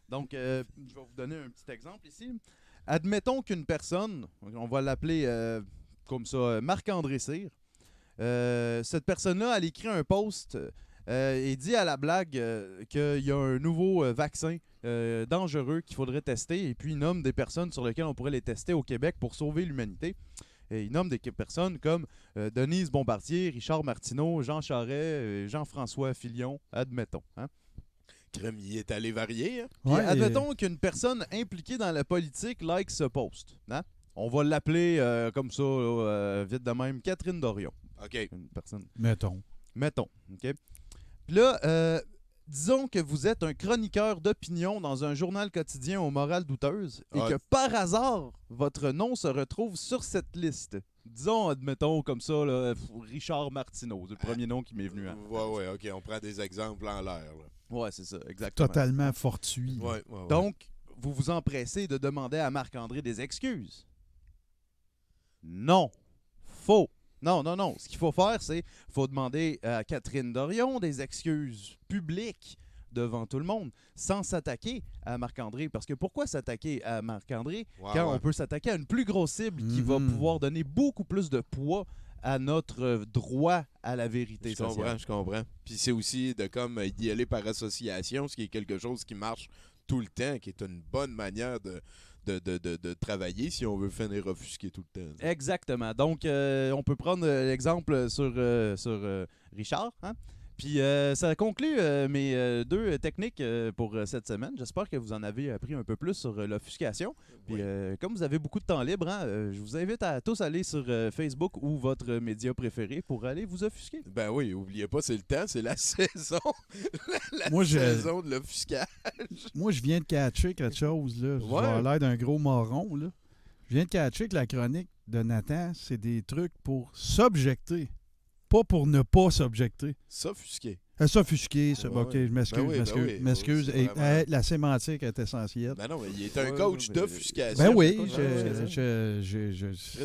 Donc, je vais vous donner un petit exemple ici. Admettons qu'une personne, on va l'appeler comme ça, Marc-André Cyr, cette personne-là, elle écrit un post et dit à la blague qu'il y a un nouveau vaccin dangereux qu'il faudrait tester, et puis il nomme des personnes sur lesquelles on pourrait les tester au Québec pour sauver l'humanité. Et il nomme des personnes comme Denise Bombardier, Richard Martineau, Jean Charest, Jean-François Fillon, admettons. Hein? Crème, il est allé varier. Hein? Puis admettons qu'une personne impliquée dans la politique like ce post. Hein? On va l'appeler comme ça, vite de même, Catherine Dorion. OK. Une personne. Mettons. Mettons, OK? Puis là, disons que vous êtes un chroniqueur d'opinion dans un journal quotidien aux morales douteuses et Ouais. que par hasard, votre nom se retrouve sur cette liste. Disons, admettons comme ça, là, Richard Martineau, c'est le premier nom qui m'est venu. Ouais, OK, on prend des exemples en l'air. Là. Ouais, c'est ça, exactement. Totalement fortuit. Ouais. Donc, vous vous empressez de demander à Marc-André des excuses. Non. Faux. Non. Ce qu'il faut faire, c'est faut demander à Catherine Dorion des excuses publiques devant tout le monde, sans s'attaquer à Marc-André. Parce que pourquoi s'attaquer à Marc-André quand on peut s'attaquer à une plus grosse cible qui va pouvoir donner beaucoup plus de poids à notre droit à la vérité sociale. Je comprends. Puis c'est aussi de comme d'y aller par association, ce qui est quelque chose qui marche tout le temps, qui est une bonne manière de travailler si on veut finir offusquer tout le temps. Exactement. Donc, on peut prendre l'exemple sur Richard. Hein? Puis, ça conclut mes deux techniques pour cette semaine. J'espère que vous en avez appris un peu plus sur l'offuscation. Puis, comme vous avez beaucoup de temps libre, hein, je vous invite à tous aller sur Facebook ou votre média préféré pour aller vous offusquer. Ben oui, oubliez pas, c'est le temps, c'est la saison. la Moi, saison de l'offuscage. Moi, je viens de catcher quelque chose, là. Je vais Ouais. avoir l'air d'un gros moron, là. Je viens de catcher que la chronique de Nathan, c'est des trucs pour s'objecter, pas pour ne pas s'objecter. S'offusquer. S'offusquer, ça. Ouais, OK, ouais. je m'excuse, Ben oui, m'excuse. c'est Et, vraiment- la sémantique est essentielle. Ben non, mais il est un coach d'offuscation. Ben oui,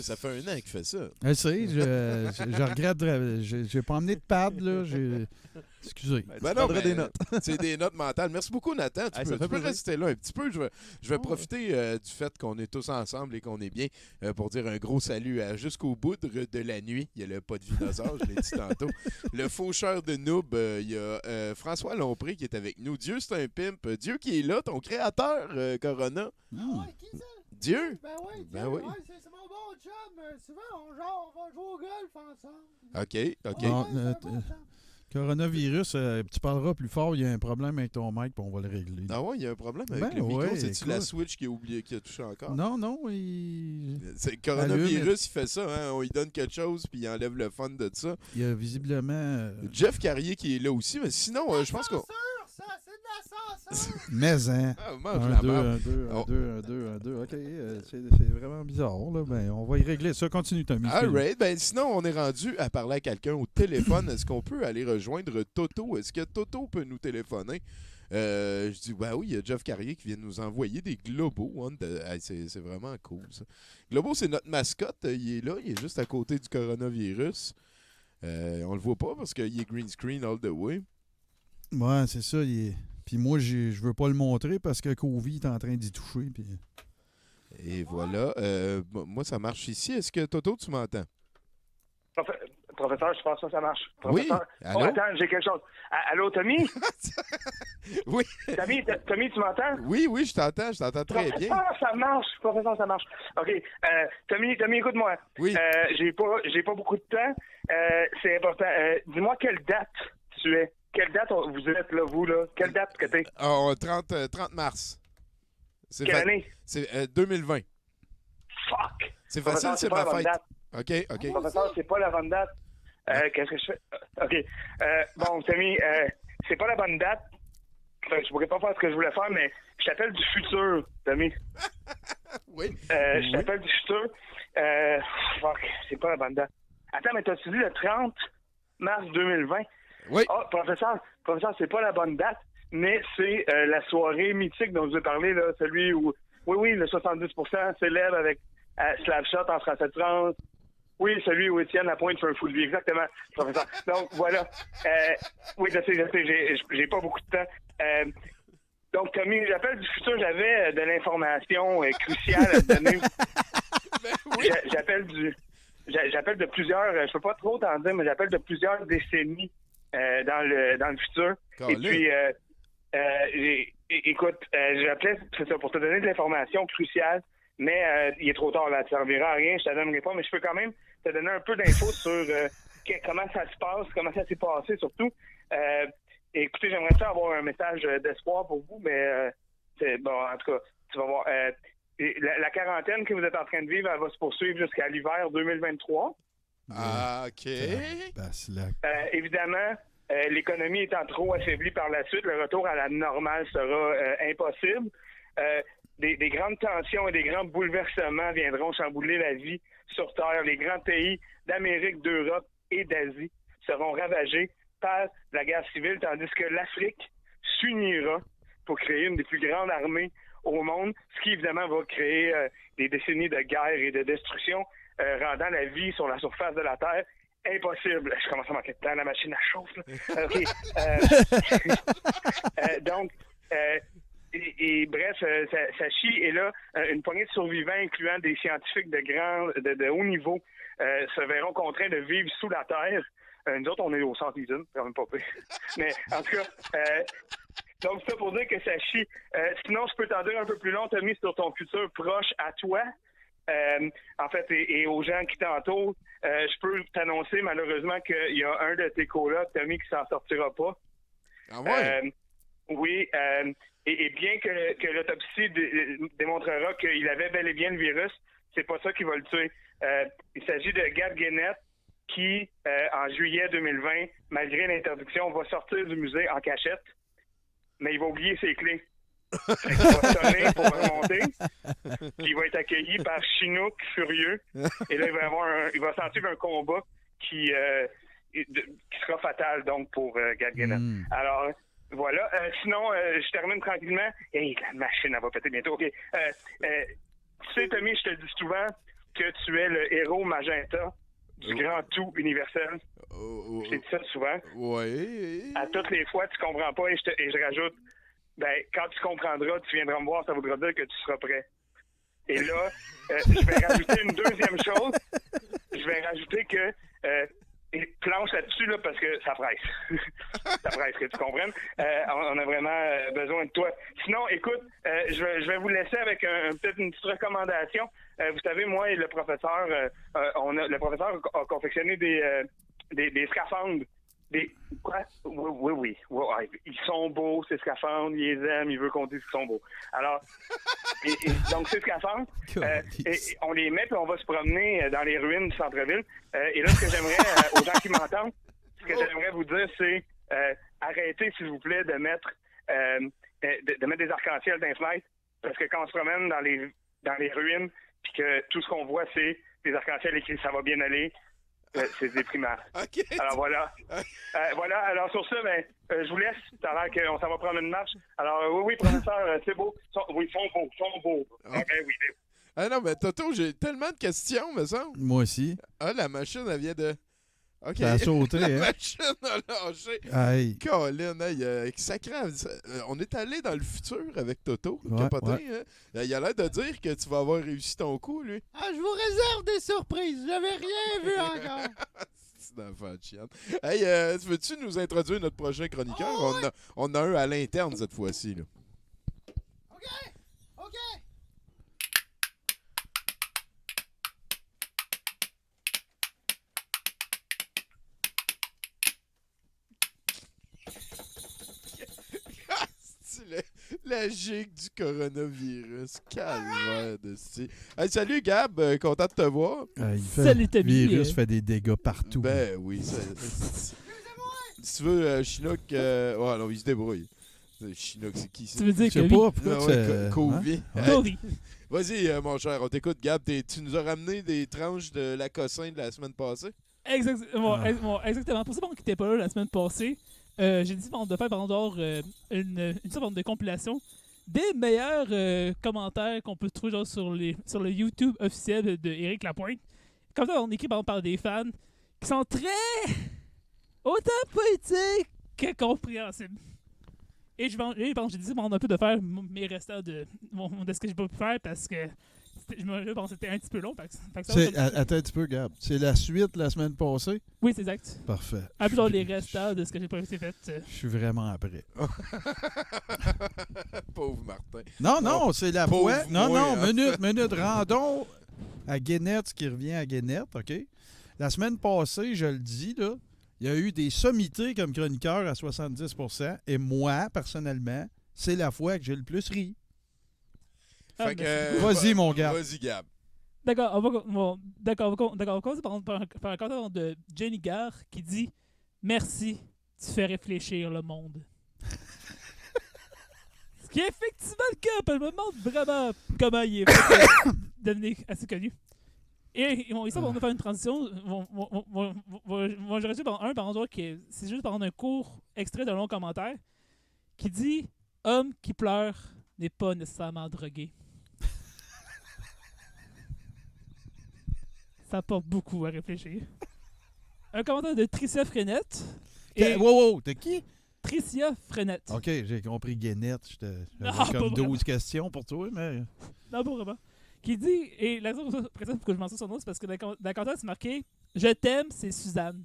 Ça fait un an qu'il fait ça. je sais, je regrette, j'ai pas emmené de pad, là. Excusez. Ben non, prendrais mais des notes. c'est des notes mentales. Merci beaucoup, Nathan. Ça Tu fait peux plaisir. rester là un petit peu. Je vais profiter du fait qu'on est tous ensemble et qu'on est bien pour dire un gros salut à Jusqu'au bout de la nuit. Il y a le pas de dinosaure, je l'ai dit tantôt. Le faucheur de noob, il y a François Lompré qui est avec nous. Dieu, c'est un pimp. Dieu qui est là, ton créateur, Corona. Ouais, qui ça? Dieu? Ben oui, Ben oui. ouais, c'est mon bon chum. Souvent, on va jouer au golf ensemble. OK. Ah, Ouais, c'est un bon chum. Coronavirus, tu parleras plus fort, il y a un problème avec ton mic, puis on va le régler. Ah ouais, il y a un problème avec Ben le micro. ouais, C'est-tu la écoute. Switch qui a touché encore? Non, il C'est le coronavirus, il fait ça. Hein? On lui donne quelque chose, puis il enlève le fun de ça. y a visiblement... Jeff Carrier qui est là aussi, mais sinon, je pense qu'on... L'ascenseur, ça, c'est de l'ascenseur. Mais, hein. Ah, mange 1, la 2, marde. 1, 2, 1, 2, 1, 2, 1, 2. OK, c'est vraiment bizarre, là. Ben, on va y régler ça. Continue, Tommy. Alright, ben sinon, on est rendu à parler à quelqu'un au téléphone. Est-ce qu'on peut aller rejoindre Toto? Est-ce que Toto peut nous téléphoner? Je dis, ben oui, il y a Jeff Carrier qui vient de nous envoyer des globos. Hein, c'est vraiment cool, ça. Globo, c'est notre mascotte. Il est là, il est juste à côté du coronavirus. On le voit pas parce qu'il est green screen all the way. Ouais, c'est ça. Puis moi, je veux pas le montrer parce que Covid est en train d'y toucher. Puis... Et voilà. Moi, ça marche ici. Est-ce que Toto, tu m'entends? Professeur, je pense que ça marche. Oui. Professeur. Allô? Oh, attends, j'ai quelque chose. Allô, Tommy? Oui. Tommy, tu m'entends? Oui, je t'entends très bien. Professeur, ça marche. Professeur, ça marche. OK. Tommy, écoute-moi. Oui. J'ai pas beaucoup de temps. C'est important. Dis-moi quelle date tu es. Quelle date vous êtes, là, vous, là? Quelle date que t'es? 30 mars. C'est Quelle année? C'est 2020. Fuck! C'est Professeur, facile, c'est pas ma la bonne fête. date. OK. Professeur, c'est pas la bonne date. Qu'est-ce que je fais? OK. Bon, Tommy, c'est pas la bonne date. Je pourrais pas faire ce que je voulais faire, mais je t'appelle du futur, Tommy. Oui. Je t'appelle du futur. Fuck, c'est pas la bonne date. Attends, mais t'as-tu dit le 30 mars 2020? Oui. Oh, professeur, c'est pas la bonne date, mais c'est la soirée mythique dont je vous ai parlé, là, celui où, oui, le 70% s'élève avec Slapshot en français de France. Oui, celui où Étienne Lapointe fait un fou de vie, exactement, professeur. Donc, voilà. Oui, je sais, j'ai pas beaucoup de temps. Donc, Tommy, j'appelle du futur, j'avais de l'information cruciale à te donner. Ben oui. J'appelle de plusieurs, je peux pas trop t'en dire, mais j'appelle de plusieurs décennies dans le futur. Et puis, écoute, j'appelais, c'est ça, pour te donner de l'information cruciale, mais il est trop tard, là, ça ne servira à rien, je te donnerai pas, mais je peux quand même te donner un peu d'infos sur comment ça se passe, comment ça s'est passé, surtout. Écoutez, j'aimerais ça avoir un message d'espoir pour vous, mais bon, en tout cas, tu vas voir. La quarantaine que vous êtes en train de vivre, elle va se poursuivre jusqu'à l'hiver 2023. Ah, OK. Baslac. Évidemment, l'économie étant trop affaiblie par la suite, le retour à la normale sera impossible. Des grandes tensions et des grands bouleversements viendront chambouler la vie sur Terre. Les grands pays d'Amérique, d'Europe et d'Asie seront ravagés par la guerre civile, tandis que l'Afrique s'unira pour créer une des plus grandes armées au monde, ce qui évidemment va créer des décennies de guerre et de destruction, rendant la vie sur la surface de la Terre impossible. Je commence à manquer de temps, la machine à chauffe. Là. OK. Donc, bref, ça chie. Et là, une poignée de survivants, incluant des scientifiques de haut niveau, se verront contraints de vivre sous la terre. Nous autres, on est au centre usine, c'est quand même pas pire. Mais en tout cas, donc ça pour dire que ça chie. Sinon, je peux t'en dire un peu plus long, Tommy, sur ton futur proche à toi. En fait, et aux gens qui t'entourent, je peux t'annoncer malheureusement qu'il y a un de tes colocs, Tommy, qui s'en sortira pas. Ah ouais? Oui, et bien que l'autopsie démontrera qu'il avait bel et bien le virus, c'est pas ça qui va le tuer. Il s'agit de Gab Guénette qui, en juillet 2020, malgré l'interdiction, va sortir du musée en cachette, mais il va oublier ses clés. Il va sonner pour remonter, puis il va être accueilli par Chinook furieux, et là il va sentir un combat qui sera fatal donc pour Gab Guénette. Alors voilà. Sinon, je termine tranquillement. Hey, la machine, elle va péter bientôt. OK. Tu sais, Tommy, je te dis souvent que tu es le héros magenta du grand tout universel. Je dis ça souvent. Oui. À toutes les fois, tu comprends pas et je rajoute, quand tu comprendras, tu viendras me voir, ça voudra dire que tu seras prêt. Et là, je vais rajouter une deuxième chose. Je vais rajouter que planche là-dessus là, parce que ça presse. Ça presse, que tu comprennes. On a vraiment besoin de toi. Sinon, écoute, je vais vous laisser avec peut-être une petite recommandation. Vous savez, moi et le professeur, le professeur a confectionné des scaphandres. Quoi? Oui. Ils sont beaux, ces scaphandres. Il les aime, il veut qu'on dise qu'ils sont beaux. Alors, donc ces scaphandres, on les met et on va se promener dans les ruines du centre-ville. Et là, ce que j'aimerais, aux gens qui m'entendent, ce que j'aimerais vous dire, c'est arrêtez, s'il vous plaît, de mettre des arcs-en-ciel dans les fenêtres. Parce que quand on se promène dans les ruines, puis que tout ce qu'on voit, c'est des arcs-en-ciel écrits « ça va bien aller », c'est déprimant. OK. Alors voilà. Voilà. Alors sur ça, je vous laisse. Ça a l'air qu'on s'en va prendre une marche. Alors oui, professeur, c'est beau. Ils sont beaux. Okay. Oui. Ah non, mais Toto, j'ai tellement de questions, me semble. Moi aussi. Ah, la machine, elle vient de... OK. Ça a sauté, La hein? machine a lâché. Aïe. Colin, sacré. On est allé dans le futur avec Toto, Ouais, capoté. ouais. Hein? Il a l'air de dire que tu vas avoir réussi ton coup, lui. Ah, je vous réserve des surprises. J'avais rien vu encore. C'est un enfant de chienne. Hey, veux-tu nous introduire notre prochain chroniqueur? Oh, ouais. On a un à l'interne cette fois-ci. Là. OK. La gigue du coronavirus. Calvaire de style. Hey, salut Gab, content de te voir. Salut, Le Tommy. virus fait des dégâts partout. Ben oui, si tu veux, Chinook, non, il se débrouille. Chinook, c'est qui ça? Tu veux dire Je sais que pas pourquoi Ah tu ouais, Covid. hein? Cody. Vas-y, mon cher, on t'écoute, Gab. Tu nous as ramené des tranches de la cossin de la semaine passée? Exactement. Pour ceux qui n'étaient pas là la semaine passée, j'ai dit de faire une sorte de compilation des meilleurs commentaires qu'on peut trouver genre, sur le YouTube officiel de Éric Lapointe. Comme ça, on écrit par des fans qui sont très autant poétiques que compréhensibles. Et j'ai décidé un peu de faire mes restants de ce que j'ai pas pu faire parce que je pense que c'était un petit peu long. Attends un petit peu, Gab. C'est la suite la semaine passée? Oui, c'est exact. Parfait. Un peu genre les restants de ce que j'ai pas fait. Je suis vraiment après. Pauvre Martin. Non, c'est la Pauvre fois. Non, moi, hein. minute. Rendons à Guénette ce qui revient à Guénette, OK? La semaine passée, je le dis, là, il y a eu des sommités comme chroniqueur à 70%. Et moi, personnellement, c'est la fois que j'ai le plus ri. Fait que, Vas-y, mon gars. Vas-y, Gab. D'accord, on va commencer par un commentaire de Jenny Gare qui dit « Merci, tu fais réfléchir le monde. » Ce qui est effectivement le cas, parce que je me demande vraiment comment il est fait pour devenir assez connu. Et ils vont faire une transition. Je reste par un endroit c'est juste par un court extrait d'un long commentaire qui dit « Homme qui pleure n'est pas nécessairement drogué. » Ça porte beaucoup à réfléchir. Un commentaire de Tricia Frenette. Wow, t'es qui? Tricia Frenette. Ok, j'ai compris Guénette. J'avais Ah, pas comme 12 vraiment. questions pour toi, mais. Non, pas vraiment. Qui dit, et la raison pour que je mentionne son nom, c'est parce que dans le commentaire, c'est marqué « Je t'aime, c'est Suzanne. »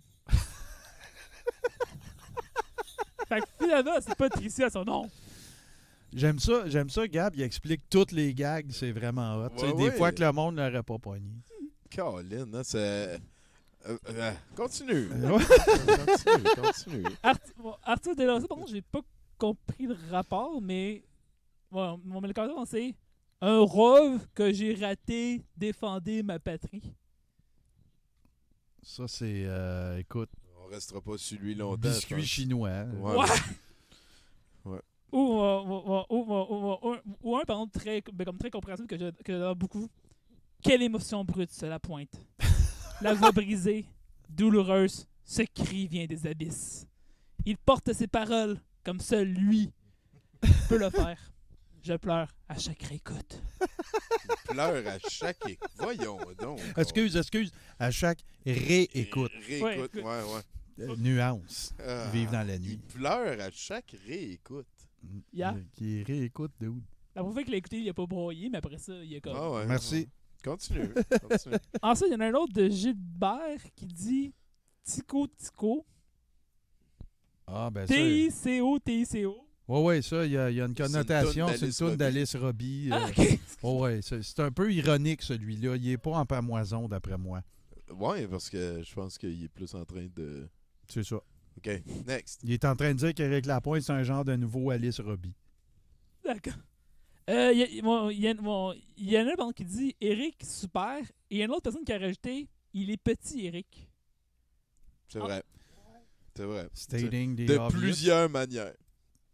Fait que finalement, c'est pas Tricia son nom. J'aime ça, Gab, il explique toutes les gags, c'est vraiment hot. Tu sais, des fois que le monde n'aurait pas pogné. Colin, hein, c'est... continue. Ouais. Continue. Arthur Delancey, par contre, j'ai pas compris le rapport, mais mon commentaire, c'est « Un rêve que j'ai raté, défendez ma patrie. » Ça, c'est, écoute, On restera pas sur lui longtemps. je biscuit pense. chinois. Ouais. Ouais. Ou un, par contre, comme très compréhensible que j'adore beaucoup. Quelle émotion brute cela pointe. La voix brisée, douloureuse, ce cri vient des abysses. Il porte ses paroles comme seul lui peut le faire. Je pleure à chaque réécoute. Il pleure à chaque... Voyons donc. Excuse, à chaque réécoute. Réécoute, ouais. Nuance. Ah, Vivre dans la Il nuit. pleure à chaque réécoute. Yeah. Qui réécoute de où? La première fois qu'il l'a écouté, il a pas broyé, mais après ça, il a comme... Ah ouais. Merci. Continue. Ensuite, il y en a un autre de Gilbert qui dit Tico Tico. Ah, ben ça. T-I-C-O, T-I-C-O. Ouais, ça, il y a une connotation. C'est une C'est toune une toune d'Alice Robbie. Ah, ok. Ouais, c'est un peu ironique, celui-là. Il est pas en pamoison, d'après moi. Ouais, parce que je pense qu'il est plus en train de... C'est ça. OK, next. Il est en train de dire qu'Éric Lapointe, c'est un genre de nouveau Alice Robbie. D'accord. Il y en a un qui dit Eric, super. Et il y a une autre personne qui a rajouté il est petit, Eric. C'est vrai. C'est vrai. Stating the De obvious. plusieurs manières.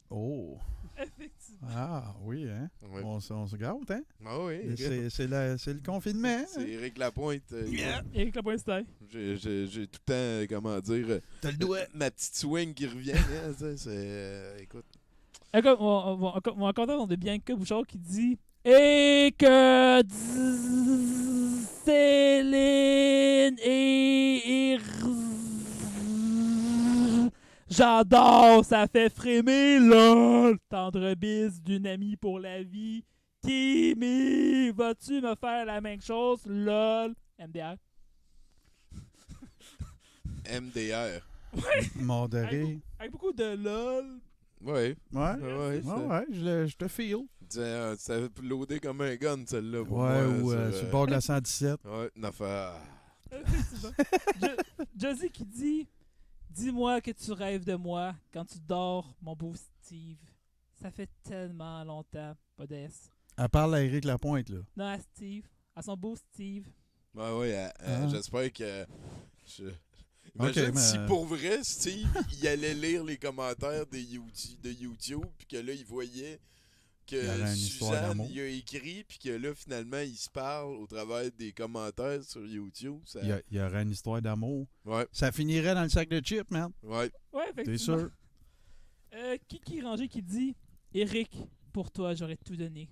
Oh. Effectivement. Ah, oui, hein? Ouais. On se gâte, hein? Ah oui. C'est le confinement. Hein? C'est Éric Lapointe. Eric Lapointe Style. J'ai tout le temps, comment dire, T'as le doigt. ma petite swing qui revient. Hein, ça, écoute. On a un de Bianca Bouchard qui dit et que Céline et j'adore, ça fait frémir, lol. Tendre bise d'une amie pour la vie. Timmy, vas-tu me faire la même chose, lol. MDR. MDR. Modéré. Avec beaucoup de lol. Ouais. Ouais. Ouais. Je te feel. Ça avait loadé comme un gun, celle-là. Pour Ouais, moi, ou sur le bord de la 117. Ouais, une affaire. Josie qui dit dis-moi que tu rêves de moi quand tu dors, mon beau Steve. Ça fait tellement longtemps, pas d'S. Elle parle à Éric Lapointe, là. Non, à Steve. À son beau Steve. Ouais, j'espère que... Ok, Imagine mais- si pour vrai, Steve, il allait lire les commentaires de YouTube, puis que là, il voyait Il y aurait que une histoire Suzanne, d'amour. il a écrit, puis que là, finalement, il se parle au travers des commentaires sur YouTube. Ça... Il y aurait une histoire d'amour. Ouais, Ça finirait dans le sac de chips, man. ouais. Ouais, T'es effectivement. sûr? Kiki Ranger qui dit Eric, pour toi, j'aurais tout donné.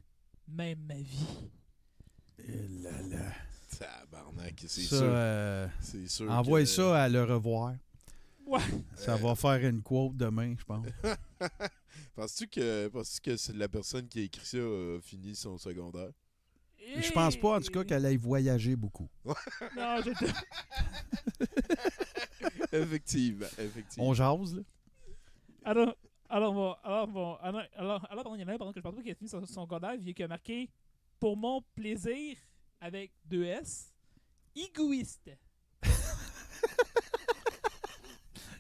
Même ma vie. Et là là. Tabarnak, c'est Ça, sûr. C'est sûr. envoie que- ça à le revoir. Ouais. Ça va faire une quote demain, je pense. Penses-tu que c'est la personne qui a écrit ça a fini son secondaire? Je pense pas, en tout cas, qu'elle aille voyager beaucoup. Non, je te... Effectivement. On jase, là. Alors, pardon, il y en a un pardon, que je pense pas qui a fini son secondaire, vu qu'il a marqué pour mon plaisir avec 2 S, égoïste.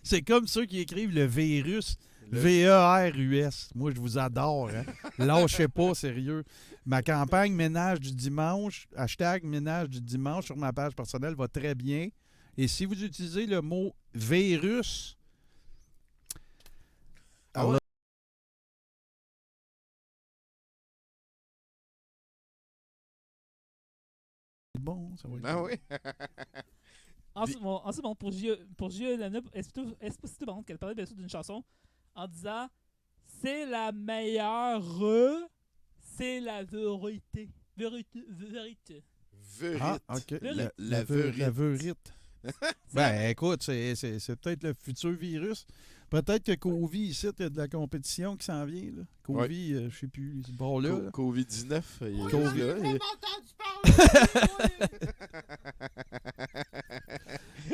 C'est comme ceux qui écrivent le virus VERUS. Moi, je vous adore. Hein? Lâchez pas, sérieux. Ma campagne ménage du dimanche, hashtag ménage du dimanche sur ma page personnelle va très bien. Et si vous utilisez le mot virus, alors, bon, ça va être Ah bon. oui. Ensuite, bon, pour J.E. Lana, est-ce possible par contre, qu'elle parlait bien sûr d'une chanson en disant c'est la meilleure, c'est la vérité. Vérité. Verite. Ah, OK. La La La verite. Ben, écoute, c'est peut-être le futur virus. Peut-être que Covid, ici, il y a de la compétition qui s'en vient. Là. Covid, je sais plus, ce bord-là. Covid-19. il est Covid. là, J'ai il- pas entendu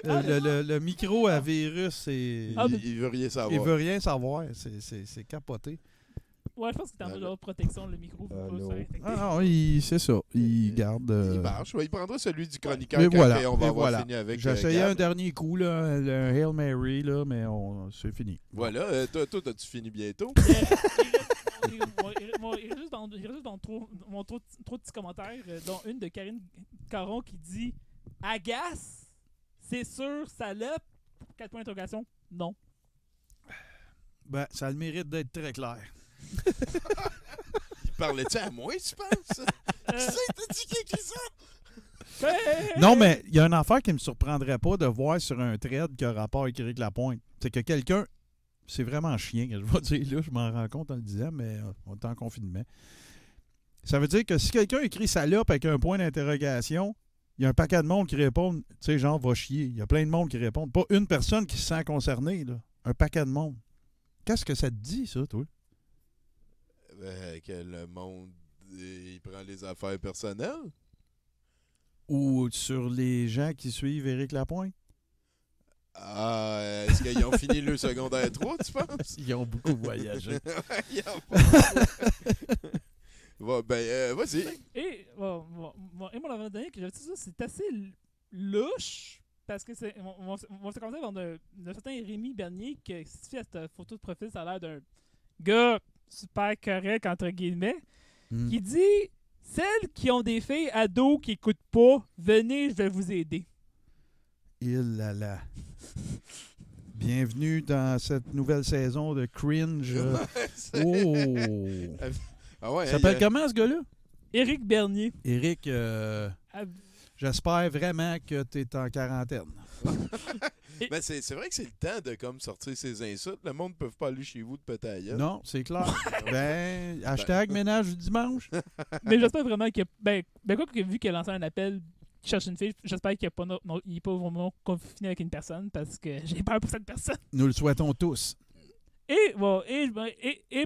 parler. Le micro à virus, c'est. Ah, mais- il veut rien Il savoir. veut rien savoir. C'est capoté. Ouais, je pense que t'es en mode genre protection, le micro. Faut pas Allô? se faire infecter. Ah non, c'est ça. Il garde. Il marche. Ouais, il prendra celui du chroniqueur Mais quand voilà, après, on va et avoir voilà. fini avec J'ai essayé Gab. un dernier coup, là, le Hail Mary, là, mais c'est fini. Voilà. Toi, t'as-tu fini bientôt? Il reste juste dans trop de petits commentaires, dont une de Karine Caron qui dit agace, c'est sûr, salope, 4 points d'interrogation, non. Ben, ça a le mérite d'être très clair. Il parlait-tu à moi, tu penses? Euh, T'as dit qui écrit ça? Non, mais il y a une affaire qui me surprendrait pas de voir sur un thread qui a rapport avec Éric Lapointe. C'est que quelqu'un. C'est vraiment chien que je vais dire là, je m'en rends compte en le disant, mais on est en confinement. Ça veut dire que si quelqu'un écrit salope avec un point d'interrogation, il y a un paquet de monde qui répond, tu sais, genre, va chier. Il y a plein de monde qui répondent. Pas une personne qui se sent concernée, là. Un paquet de monde. Qu'est-ce que ça te dit, ça, toi? Que le monde, il prend les affaires personnelles. Ou sur les gens qui suivent Éric Lapointe? Ah, est-ce qu'ils ont fini le secondaire 3, tu penses? Ils ont beaucoup voyagé. Ouais, ils ont pas- vas-y. Et, et mon avant-dernier que j'avais dit ça, c'est assez louche, parce que c'est. On s'est commencé à avoir d'un certain Rémi Bernier qui, si tu fais cette photo de profil, ça a l'air d'un gars super correct, entre guillemets, Hmm. qui dit celles qui ont des filles ados qui écoutent pas, venez, je vais vous aider. Il là là. Bienvenue dans cette nouvelle saison de Cringe. Oh! Ah ouais, Il s'appelle hein, comment, ce gars-là? Éric Bernier. Éric, Ah, j'espère vraiment que tu es en quarantaine. ben, c'est vrai que c'est le temps de comme sortir ses insultes. Le monde ne peut pas aller chez vous de péter à gueule. Non, c'est clair. Ben, hashtag ménage du dimanche. Mais j'espère vraiment que. Ben quoi que vu qu'il a lancé un appel qui cherche une fille, j'espère qu'il n'est pas vraiment confiné avec une personne parce que j'ai peur pour cette personne. Nous le souhaitons tous. Et bon,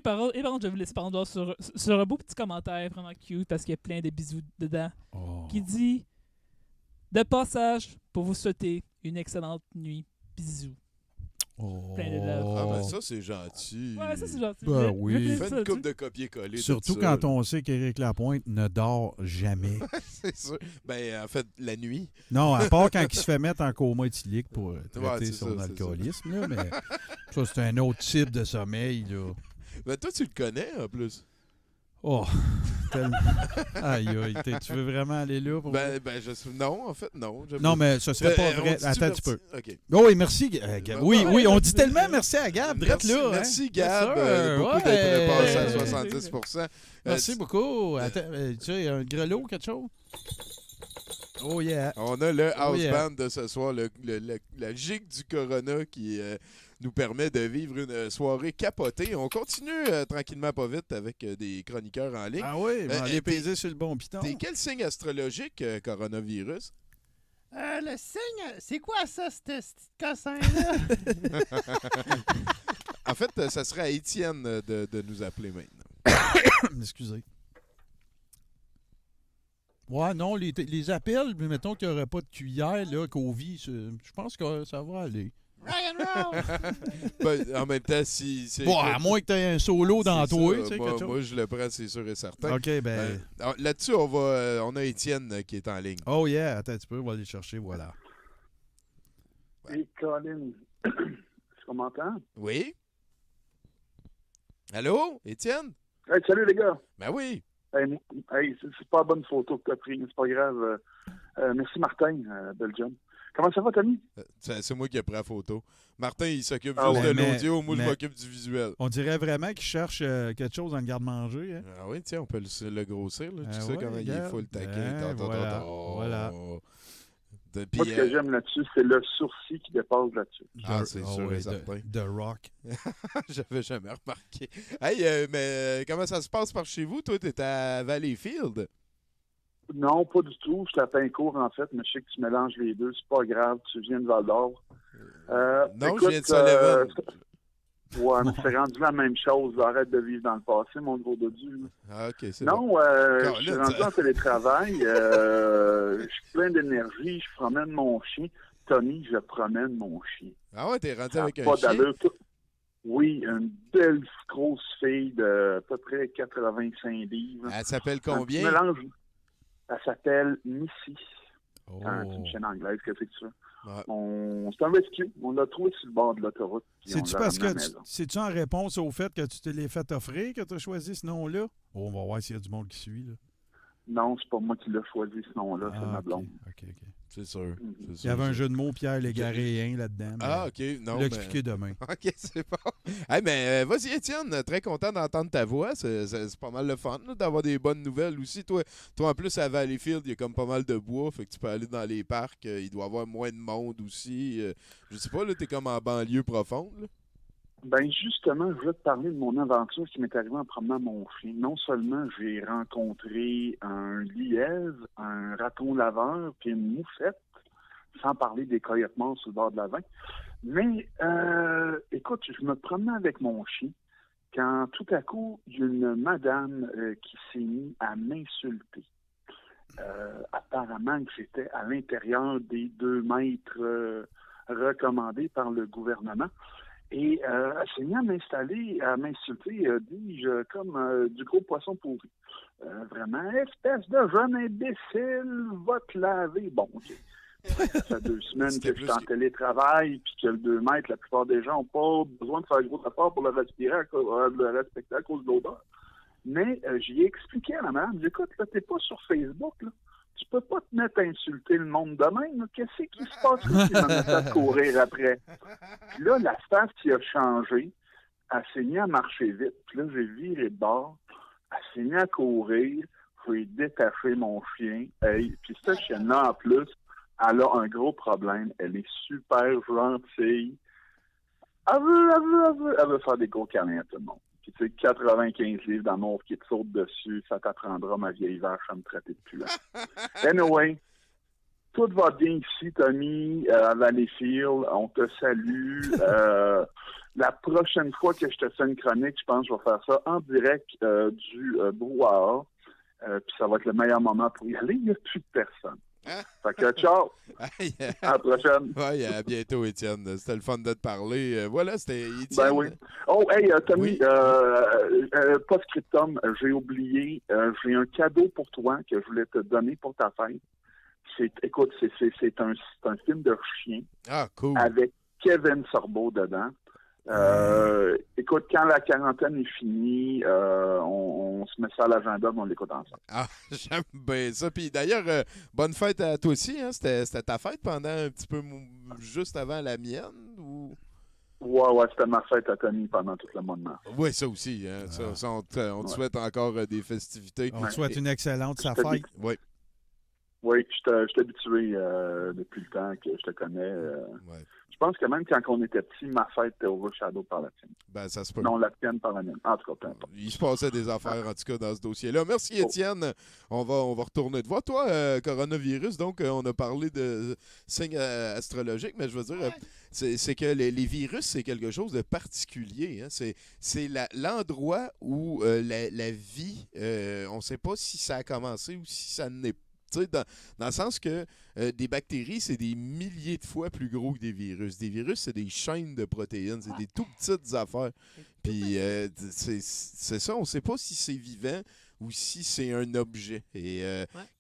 par contre, je vais vous laisser par sur un beau petit commentaire vraiment cute parce qu'il y a plein de bisous dedans Oh. qui dit de passage pour vous souhaiter une excellente nuit. Bisous. Oh. Plein de love. Ah, ben ça, c'est gentil. Ouais, ça c'est gentil. Ben Je- oui. je vais Fais ça, une tu coupe de copier-coller. de Surtout ça, quand là. on sait qu'Éric Lapointe ne dort jamais. C'est sûr. Ben, en fait, la nuit. Non, à part quand il se fait mettre en coma éthylique pour traiter c'est son ça, c'est alcoolisme. Là, mais ça, c'est un autre type de sommeil. Là. Ben, toi, tu le connais, en plus. Oh, tellement. Aïe, aïe. Tu veux vraiment aller là? Pour... Non, en fait, non. Non, mais ce serait pas on vrai. dit-tu Attends un merci? petit peu. OK. Oh, oui, merci, Gab. Oui, Ouais, oui, on merci. dit tellement merci à Gab, drette Merci, là. merci hein. Gab. Yes, sir. Beaucoup Ouais. d'être passé à Ouais. 70%. Merci beaucoup. Attends, tu sais, un grelot, quelque chose? Oh, yeah. On a le house yeah. band de ce soir, la gigue du Corona qui nous permet de vivre une soirée capotée. On continue tranquillement pas vite avec des chroniqueurs en ligne. Ah oui, on va aller puis- peser sur le bon piton. T'es quel signe astrologique, coronavirus? Le signe, c'est quoi ça, ce petit cossin-là? En fait, ça serait à Étienne de nous appeler maintenant. Excusez. Ouais, non, les appels, mais mettons qu'il n'y aurait pas de cuillère, là, Covid, je pense que ça va aller. Rock and roll! Ben, en même temps, si... c'est- Bon, à moins que tu aies un solo dans c'est toi, ça. tu sais, moi, quelque chose. moi, je le prends, c'est sûr et certain. OK, ben... Là-dessus, on a Étienne qui est en ligne. Oh yeah, attends un petit peu, on va aller chercher, voilà. Hey, Colin, tu m'entends? Oui? Allô, Étienne? Hey, salut les gars. Ben oui. Hey, c'est pas la bonne photo que t'as prise, mais c'est pas grave. Merci Martin, bel job. Comment ça va, Tommy? C'est moi qui ai pris la photo. Martin, il s'occupe Ah juste ouais. de l'audio, moi je Mais- m'occupe du visuel. On dirait vraiment qu'il cherche quelque chose dans le garde-manger. Hein? Ah oui, tiens, on peut le grossir, là. Tu Ah sais ouais, comment il est regarde. full taquin. Ouais, voilà, voilà. Moi, ce que j'aime là-dessus, c'est le sourcil qui dépasse là-dessus. Ah, c'est Ah sûr ouais, et certain. The Rock. J'avais jamais remarqué. Hey, mais comment ça se passe par chez vous? Toi, t'es à Valleyfield? Non, pas du tout. Je tape un cours, en fait, mais je sais que tu mélanges les deux. C'est pas grave, tu viens de Val-d'Or. Non, écoute, je viens de Sullivan. Ouais, mais c'est rendu la même chose. Arrête de vivre dans le passé, mon gros dodu. Ah, ok, c'est Non, bon. je suis rendu en télétravail. Je suis plein d'énergie. Je promène mon chien. Tommy, je promène mon chien. Ah ouais, t'es rendu Ça a avec un pas chien? d'allure. Oui, une belle grosse fille de à peu près 85 livres. Elle s'appelle Un combien? petit mélange. Elle s'appelle Missy. Oh. C'est une chaîne anglaise, qu'est-ce que tu veux? Ouais. C'est un rescue. On l'a trouvé sur le bord de l'autoroute. puis on C'est-tu l'a parce ramené à que la maison. c'est-tu en réponse au fait que tu te l'es fait offrir que tu as choisi ce nom-là? Oh, on va voir s'il y a du monde qui suit. Là. Non, c'est pas moi qui l'ai choisi, ce nom-là. C'est Ah, ma ok, blonde. ok. C'est sûr. Mhm. c'est Il y sûr, avait un c'est- jeu de mots Pierre Légaréen là-dedans. mais Ah, ok. Non, je vais mais... l'expliquer demain. Ok, c'est bon. Hey, mais vas-y, Étienne, très content d'entendre ta voix. C'est pas mal le fun là, d'avoir des bonnes nouvelles aussi. Toi, en plus, à Valleyfield, il y a comme pas mal de bois, fait que tu peux aller dans les parcs. Il doit y avoir moins de monde aussi. Je sais pas, là, t'es comme en banlieue profonde. Là. Ben justement, je veux te parler de mon aventure qui m'est arrivée en promenant mon chien. Non seulement j'ai rencontré un lièvre, un raton laveur, puis une moufette, sans parler des coyotes morts sur le bord de la Vin. Mais écoute, je me promenais avec mon chien quand tout à coup, il y a une madame qui s'est mise à m'insulter. Apparemment que j'étais à l'intérieur des 2 mètres recommandés par le gouvernement. Et elle s'est mise à m'insulter, dis-je, comme du gros poisson pourri. Vraiment, espèce de jeune imbécile, va te laver. Bon, OK. Ça fait 2 semaines C'était que je suis en plus que- télétravail, puis que le 2 mètres, la plupart des gens n'ont pas besoin de faire gros effort pour le respirer, le respecter à cause de l'odeur. Mais j'y ai expliqué à la madame, écoute, là, t'es pas sur Facebook, là. Tu peux pas te mettre à insulter le monde de même. Qu'est-ce qui se passe là, qui m'a mis à courir après? Puis là, la face qui a changé, elle s'est mise à marcher vite. Puis là, j'ai viré de bord. Elle s'est mise à courir. J'ai détaché mon chien. Hey, puis cette chienne-là, en plus, elle a un gros problème. Elle est super gentille. Elle veut faire des gros câlins à tout le monde. Puis tu sais, 95 livres d'amour qui te saute dessus, ça t'apprendra, ma vieille vache, à me traiter de puant. Anyway, tout va bien ici, Tommy, à Valleyfield. On te salue. La prochaine fois que je te fais une chronique, je pense que je vais faire ça en direct du brouhaha. Puis ça va être le meilleur moment pour y aller. Il n'y a plus de personne. Fait que ciao! Hey, À la prochaine! ouais, à bientôt, Étienne. C'était le fun de te parler. Voilà, c'était Étienne. Ben oui. Oh, hey, Tommy, Oui. post-scriptum, j'ai oublié, j'ai un cadeau pour toi que je voulais te donner pour ta fête. Écoute, c'est un film de chien Ah, cool. avec Kevin Sorbo dedans. Écoute, quand la quarantaine est finie, on se met ça à l'agenda et on l'écoute ensemble. Ah, j'aime bien ça. Puis d'ailleurs, bonne fête à toi aussi. Hein? C'était ta fête pendant un petit peu juste avant la mienne? Ou... Ouais, c'était ma fête à Tommy pendant tout le mois de mars. Oui, ça aussi. Hein? Ça, on te souhaite encore des festivités. On te souhaite une excellente Je te fête. Oui. Oui, je suis habitué depuis le temps que je te connais. Ouais. Je pense que même quand on était petit, ma fête était overshadow par la tienne. Ben, ça se peut. Non, la tienne par la mienne. En tout cas, peu importe. Il se passait des affaires, en tout cas, dans ce dossier-là. Merci, Étienne. On va retourner te voir. Toi, coronavirus, donc, on a parlé de signes astrologiques, mais je veux dire, c'est que les virus, c'est quelque chose de particulier. Hein. C'est l'endroit où la vie, on ne sait pas si ça a commencé ou si ça n'est pas. Dans le sens que des bactéries, c'est des milliers de fois plus gros que des virus. Des virus, c'est des chaînes de protéines. C'est des tout petites affaires. Puis c'est ça, on ne sait pas si c'est vivant ou si c'est un objet. Et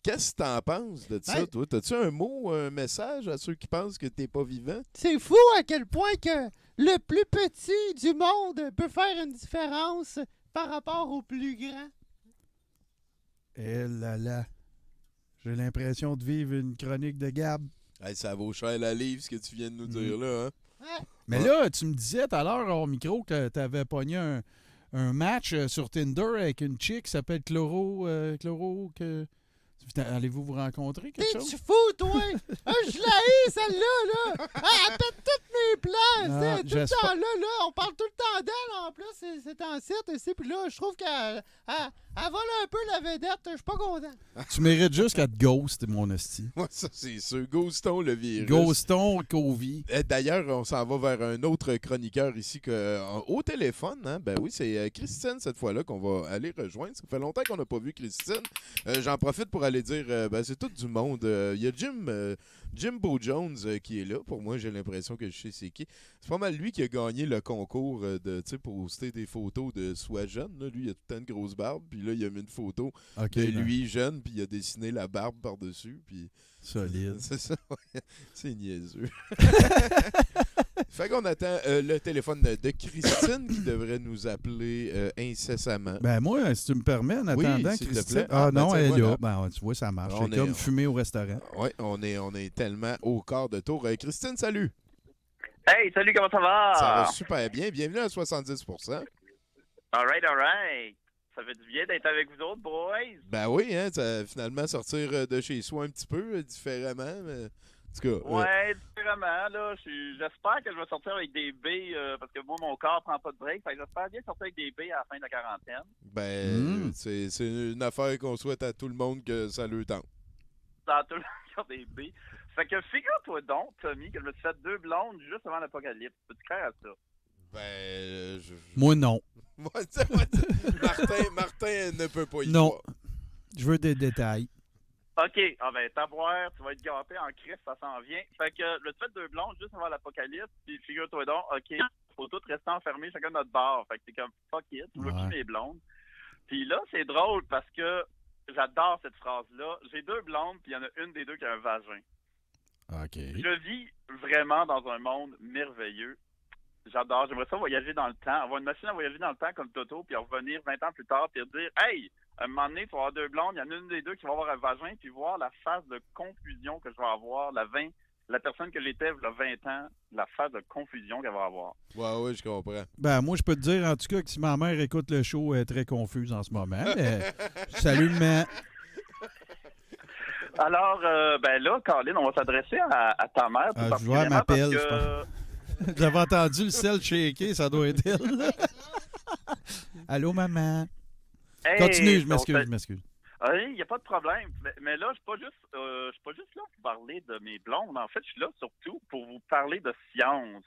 qu'est-ce que t'en penses de ça, toi? T'as-tu un mot, un message à ceux qui pensent que t'es pas vivant? C'est fou à quel point que le plus petit du monde peut faire une différence par rapport au plus grand. Eh là là. J'ai l'impression de vivre une chronique de Gab. Hey, ça vaut cher la livre, ce que tu viens de nous dire là. Hein? Ouais. Mais là, tu me disais tout à l'heure au micro que tu avais pogné un match sur Tinder avec une chick qui s'appelle Chloro. Allez-vous vous rencontrer quelque chose? T'es-tu fou, toi? Je l'ai, celle-là, là! Elle pète tous mes plans! Non, C'est tout le temps là, on parle tout le temps d'elle, en plus, c'est en site ici, puis là, je trouve qu'elle vole un peu la vedette, je suis pas content. Tu mérites juste qu'elle te ghost, mon esti. Moi, ça, c'est sûr. Ghoston, le virus. Ghoston, Covid. D'ailleurs, on s'en va vers un autre chroniqueur ici au téléphone. Hein? Ben oui, c'est Christine, cette fois-là, qu'on va aller rejoindre. Ça fait longtemps qu'on n'a pas vu Christine. J'en profite pour aller dire, c'est tout du monde. Il y a Jimbo Jones qui est là. Pour moi, j'ai l'impression que je sais c'est qui. C'est pas mal lui qui a gagné le concours de poster des photos de soi jeune. Là. Lui, il a tout le temps une grosse barbe. Puis là, il a mis une photo de lui jeune. Puis il a dessiné la barbe par-dessus. Puis solide. C'est ça, ouais. C'est niaiseux. Fait qu'on attend le téléphone de Christine qui devrait nous appeler incessamment. Ben moi, si tu me permets, en attendant, s'il te Christine... plaît. Ah non, elle est là. Voilà. Ben, tu vois, ça marche. On C'est est- comme fumer au restaurant. Oui, on est tellement au quart de tour. Christine, salut! Hey, salut, comment ça va? Ça va super bien. Bienvenue à 70%. All right. Ça fait du bien d'être avec vous autres, boys. Ben oui, hein, finalement sortir de chez soi un petit peu différemment. Mais... En tout cas, Ouais, différemment, là. J'espère que je vais sortir avec des B, parce que moi, mon corps prend pas de break. Fait que j'espère bien sortir avec des B à la fin de la quarantaine. c'est une affaire qu'on souhaite à tout le monde que ça le tente. Dans tout le monde des B. Fait que figure-toi donc, Tommy, que je me suis fait 2 blondes juste avant l'apocalypse. Peux-tu croire à ça? Ben, Moi, non. Martin ne peut pas y Non. croire. Je veux des détails. OK. Ah ben, t'as boire, tu vas être gâté en crise, ça s'en vient. Fait que je me suis fait 2 blondes juste avant l'apocalypse, puis figure-toi donc, OK, faut tous rester enfermés chacun de notre bar. Fait que t'es comme, fuck it, je veux plus mes blondes. Puis là, c'est drôle parce que j'adore cette phrase-là. J'ai 2 blondes, puis il y en a une des deux qui a un vagin. OK. Je vis vraiment dans un monde merveilleux. J'adore. J'aimerais ça voyager dans le temps, avoir une machine à voyager dans le temps comme Toto, puis revenir 20 ans plus tard, puis dire, hey, à un moment donné, tu vas avoir 2 blondes, il y en a une des deux qui va avoir un vagin, puis voir la phase de confusion que je vais avoir, la personne que j'étais il y a 20 ans, la phase de confusion qu'elle va avoir. Ouais, je comprends. Ben, moi, je peux te dire, en tout cas, que si ma mère écoute le show, elle est très confuse en ce moment. Mais... Salut, maman. Alors, ben là, Colin, on va s'adresser à ta mère. Tout Je vois, elle m'appelle. parce que... J'avais entendu le sel shaker, ça doit être elle. Allô, maman. Hey, Continue, je m'excuse. Il n'y a pas de problème. Mais là, je suis pas juste là pour parler de mes blondes. En fait, je suis là surtout pour vous parler de science.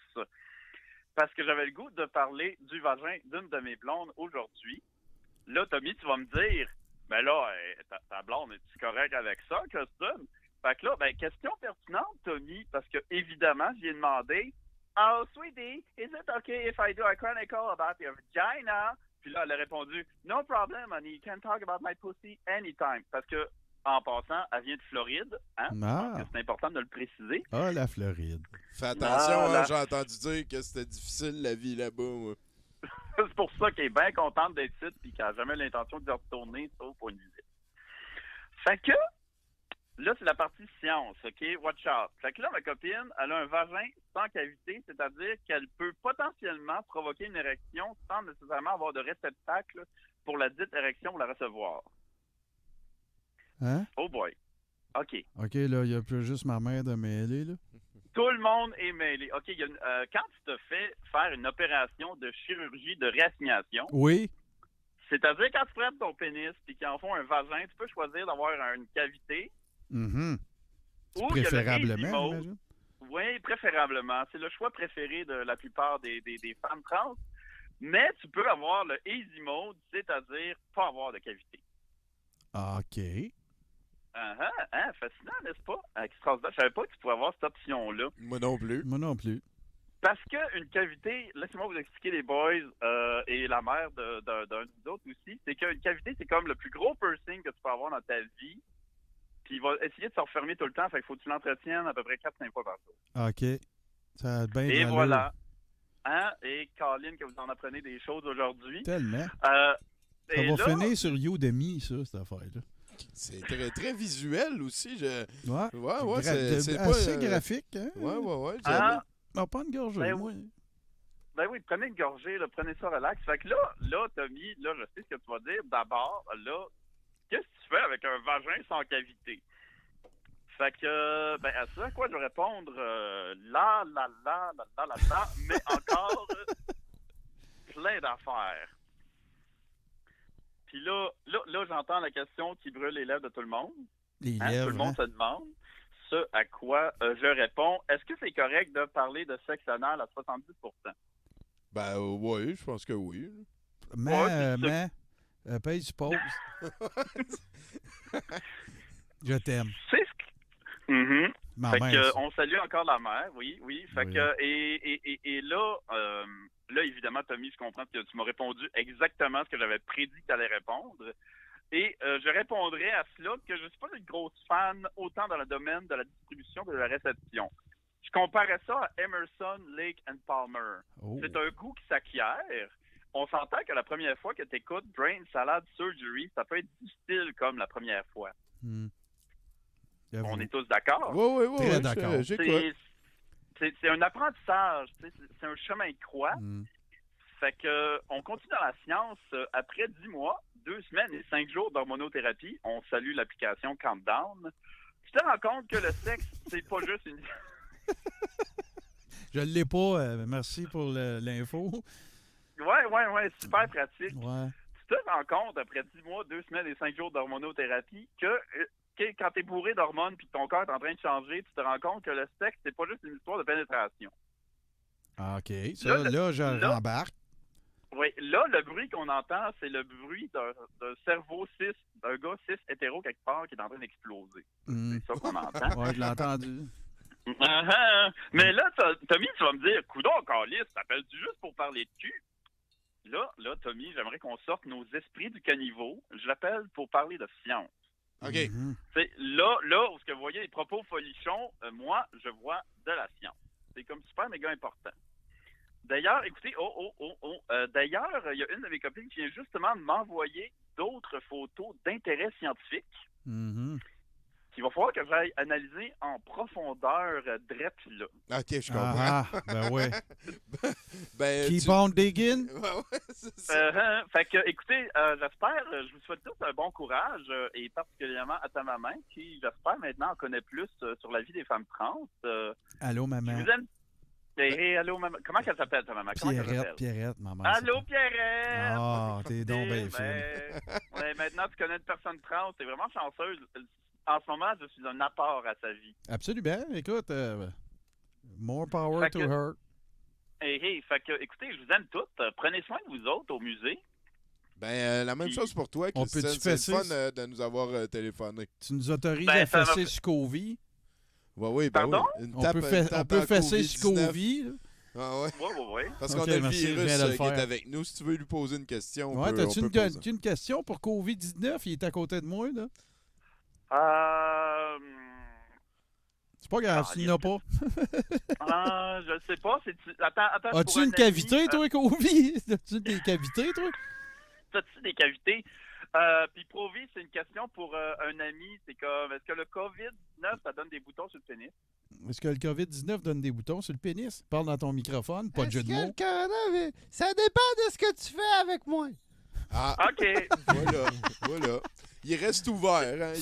Parce que j'avais le goût de parler du vagin d'une de mes blondes aujourd'hui. Là, Tommy, tu vas me dire, ben là, ta blonde, es-tu correct avec ça, Kristen? Fait que là, ben, question pertinente, Tommy, parce que évidemment, j'ai demandé, oh, sweetie, is it okay if I do a chronicle about your vagina? Puis là, elle a répondu, no problem, honey, you can talk about my pussy anytime. Parce que, en passant, elle vient de Floride, hein? Donc, c'est important de le préciser. Ah, la Floride. Fais attention, j'ai entendu dire que c'était difficile la vie là-bas, moi. C'est pour ça qu'elle est bien contente d'être ici et qu'elle n'a jamais l'intention de retourner, sauf pour une visite. Fait que, là, c'est la partie science, OK? Watch out. Fait que là, ma copine, elle a un vagin sans cavité, c'est-à-dire qu'elle peut potentiellement provoquer une érection sans nécessairement avoir de réceptacle pour la dite érection ou la recevoir. Hein? Oh boy. OK. OK, là, il n'y a plus juste ma mère de mêler, là. Tout le monde est mêlé. OK, quand tu te fais faire une opération de chirurgie de réassignation, oui, c'est-à-dire quand tu prends ton pénis et qu'ils en font un vagin, tu peux choisir d'avoir une cavité. Mm-hmm. Ou préférablement, j'imagine. Oui, préférablement. C'est le choix préféré de la plupart des femmes trans. Mais tu peux avoir le easy mode, c'est-à-dire pas avoir de cavité. OK. Fascinant, n'est-ce pas? Extraordinaire. Je savais pas que tu pouvais avoir cette option-là. Moi non plus. Moi non plus. Parce qu'une cavité, laissez-moi vous expliquer les boys et la mère d'un des autres aussi, c'est qu'une cavité, c'est comme le plus gros piercing que tu peux avoir dans ta vie. Puis il va essayer de se refermer tout le temps, fait qu'il faut que tu l'entretiennes à peu près 4-5 fois par jour. OK. Ça a bien de Et l'allure. voilà. Hein? Et Colin, que vous en apprenez des choses aujourd'hui. Tellement. Ça Et va là, finir sur Udemy, ça, cette affaire-là. C'est très, très visuel aussi. Ouais. Ouais, c'est pas... assez graphique, hein? Ouais. Non, pas une gorgée, Ben, moi. Ben oui, prenez une gorgée, là, prenez ça relax. Fait que là, Tommy, là, je sais ce que tu vas dire. D'abord, là, qu'est-ce que tu fais avec un vagin sans cavité? Fait que, ben, à ça, quoi, je vais répondre là, mais encore plein d'affaires. Puis là, j'entends la question qui brûle les lèvres de tout le monde. Les Tout lèvres, le monde se demande. Ce à quoi je réponds, est-ce que c'est correct de parler de sexe anal à 70%? Ben oui, je pense que oui. Mais, paye tu pause. Je t'aime. C'est ce que... Mm-hmm. Ma Fait mère, que, ça. on salue encore la mère, oui. Fait Oui. que, et là, évidemment, Tommy, je comprends que tu m'as répondu exactement ce que j'avais prédit que tu allais répondre. Et je répondrai à cela que je ne suis pas une grosse fan autant dans le domaine de la distribution que de la réception. Je comparais ça à Emerson, Lake and Palmer. Oh. C'est un goût qui s'acquiert. On s'entend que la première fois que tu écoutes Brain Salad Surgery, ça peut être difficile comme la première fois. On est tous d'accord? Oui, Très d'accord. j'écoute. C'est un apprentissage, c'est un chemin de croix. Fait que on continue dans la science. Après 10 mois, 2 semaines et 5 jours d'hormonothérapie, on salue l'application Countdown. Tu te rends compte que le sexe, c'est pas juste une... Je l'ai pas. Merci pour l'info. Ouais, super pratique. Ouais. Tu te rends compte, après 10 mois, 2 semaines et 5 jours d'hormonothérapie, que quand t'es bourré d'hormones puis que ton corps est en train de changer, tu te rends compte que le sexe, c'est pas juste une histoire de pénétration. Ah, OK. Ça, là, je rembarque. Oui, là, le bruit qu'on entend, c'est le bruit d'un cerveau cis, d'un gars cis hétéro quelque part qui est en train d'exploser. C'est ça qu'on entend. Ouais, je l'ai entendu. Mais là, Tommy, tu vas me dire, coudonc, Carlis, t'appelles-tu juste pour parler de cul? Là, Tommy, j'aimerais qu'on sorte nos esprits du caniveau. Je l'appelle pour parler de science. OK. C'est là où ce que vous voyez les propos folichons, moi, je vois de la science. C'est comme super méga important. D'ailleurs, écoutez, d'ailleurs, il y a une de mes copines qui vient justement de m'envoyer d'autres photos d'intérêt scientifique qu'il va falloir que j'aille analyser en profondeur drette là. OK, je comprends. Ah, ben ouais. Keep tu... on digging. Ouais, c'est ça. Fait que, écoutez, j'espère, je vous souhaite tous un bon courage, et particulièrement à ta maman, qui, j'espère, maintenant en connaît plus sur la vie des femmes trans. Allô, maman. Je vous aime. Hey, allô, maman. Comment elle s'appelle, ta maman? Pierrette, maman. Allô, Pierrette! Ah, t'es donc bien fine. Ouais, maintenant, tu connais une personne trans. T'es vraiment chanceuse. En ce moment, je suis un apport à sa vie. Absolument. Écoute, more power to her. Hey, fait que, écoutez, je vous aime toutes. Prenez soin de vous autres au musée. Ben, la même chose pour toi, Christiane. C'est le fun de nous avoir téléphoné. Tu nous autorises à fesser Scovie? Oui, pardon? Oui. On peut fesser Scovie. Ah ouais? Oui. Parce qu'on a le virus qui est avec nous. Si tu veux lui poser une question, ouais, t'as-tu une question pour COVID-19? Il est à côté de moi, là. C'est pas grave, tu n'as pas. Je sais pas. Attends. As-tu une cavité, toi, COVID? As-tu des cavités, toi? As-tu des cavités? Puis Provi, c'est une question pour un ami. C'est comme, est-ce que le COVID-19, ça donne des boutons sur le pénis? Est-ce que le COVID-19 donne des boutons sur le pénis? Parle dans ton microphone, pas de jeu de mots. Est-ce que le corona, ça dépend de ce que tu fais avec moi. Ah, OK. Voilà. Il reste ouvert. Hein?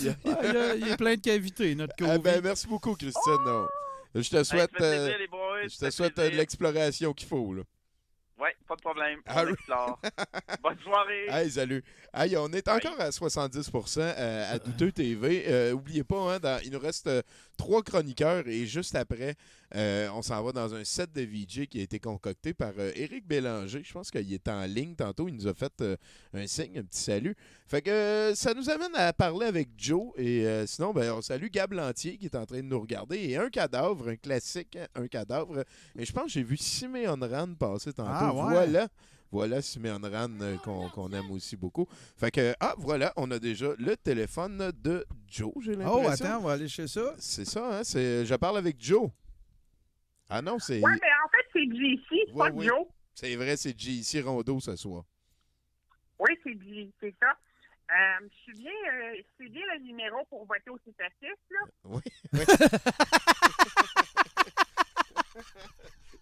Il est plein de cavités, notre COVID. Ben, merci beaucoup, Christine. Je te souhaite, de l'exploration qu'il faut. Là. Oui, pas de problème. On explore. Bonne soirée. Hey, salut. Hey, on est encore à 70% à Douteux TV. Oubliez pas, il nous reste 3 chroniqueurs et juste après, On s'en va dans un set de VJ qui a été concocté par Éric Bélanger. Je pense qu'il est en ligne tantôt. Il nous a fait un signe, un petit salut. Fait que ça nous amène à parler avec Joe. Et sinon, ben, on salue Gab Lantier qui est en train de nous regarder. Et un cadavre, un classique, un cadavre. Et je pense que j'ai vu Simeon Rand passer tantôt. Ah, ouais. Voilà Simeon Rand qu'on aime aussi beaucoup. Fait que, voilà, on a déjà le téléphone de Joe, j'ai l'impression. Oh, attends, on va aller chez ça. C'est ça, hein? Je parle avec Joe. Ah non, c'est... Oui, mais en fait, c'est JC, pas Joe. C'est vrai, c'est JC Rondeau ce soir. Oui, c'est ça. C'est bien le numéro pour voter au CSS, là? Oui.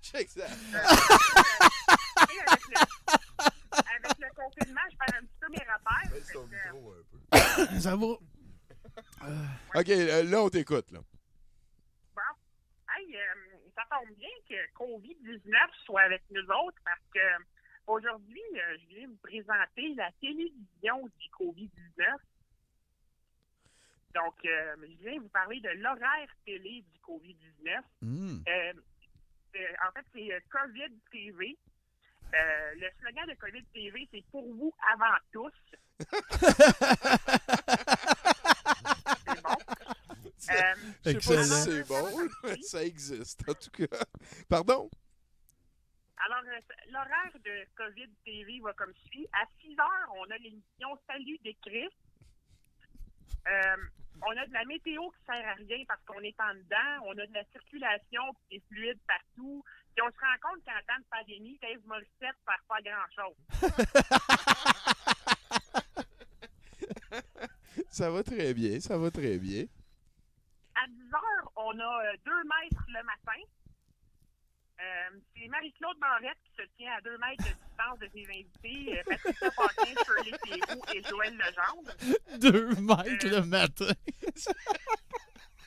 Check ça. Avec le confinement, je perds un petit peu mes repères. Ça va. OK, là, on t'écoute, là. Bon. Hey, ça tombe bien que COVID-19 soit avec nous autres parce que aujourd'hui, je viens vous présenter la télévision du COVID-19. Donc, je viens vous parler de l'horaire télé du COVID-19. En fait, c'est COVID TV. Le slogan de COVID TV, c'est « Pour vous, avant tous ». C'est bon. Excellent. C'est bon. Ça existe, en tout cas. Pardon? Alors, l'horaire de COVID TV va comme suit. À 6 heures, on a l'émission « Salut des Christ ». On a de la météo qui sert à rien parce qu'on est en dedans. On a de la circulation qui est fluide partout. Puis on se rend compte qu'en temps de pandémie, Dave Morissette ne fait pas grand-chose. Ça va très bien, ça va très bien. À 10 heures, on a 2 mètres le matin. C'est Marie-Claude Barrette qui se tient à 2 mètres de distance de ses invités, Patricia Paquin, Shirley Théroux et Joël Legendre. 2 mètres le matin.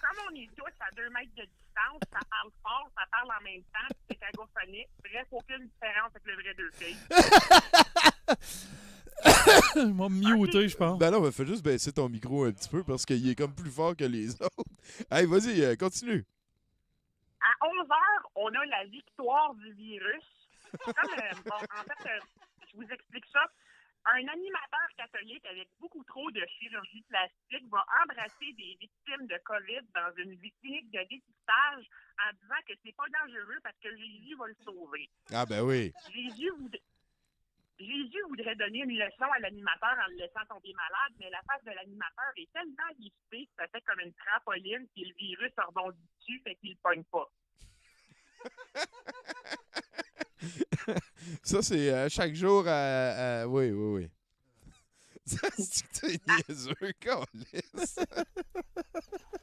Comme on est tous à 2 mètres de distance, ça parle fort, ça parle en même temps, c'est cacophonique. Bref, aucune différence avec le vrai deux filles. Je vais me muter, je pense. Ben non, fais juste baisser ton micro un petit peu parce qu'il est comme plus fort que les autres. Hey, vas-y, continue. À 11 heures, on a la victoire du virus. En fait, je vous explique ça. Un animateur catholique avec beaucoup trop de chirurgie plastique va embrasser des victimes de COVID dans une clinique de dépistage en disant que c'est pas dangereux parce que Jésus va le sauver. Ah ben oui. Jésus voudrait donner une leçon à l'animateur en le laissant tomber malade, mais la face de l'animateur est tellement lissée que ça fait comme une trampoline et le virus rebondit dessus, fait qu'il ne pogne pas. Ça, c'est chaque jour à... Oui. C'est niaiseux, câlisse.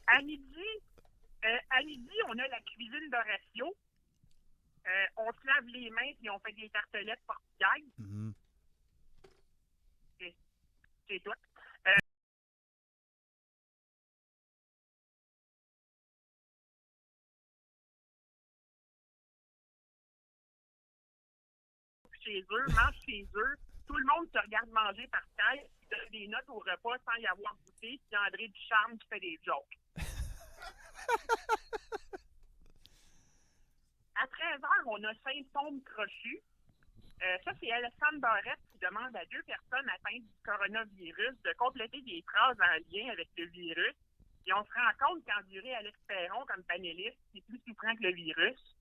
À midi, on a la cuisine d'Horatio. On se lave les mains et on fait des tartelettes portugaises. Mm-hmm. C'est tout. Chez eux, mange chez eux. Tout le monde se regarde manger par terre, donne des notes au repas sans y avoir goûté. Puis André Ducharme qui fait des jokes. À 13h, on a Saint-Saume Crochu. Ça, c'est Alexandre Barrette qui demande à 2 personnes atteintes du coronavirus de compléter des phrases en lien avec le virus. Et on se rend compte qu'endurer Alex Perron comme panéliste, c'est plus souffrant que le virus.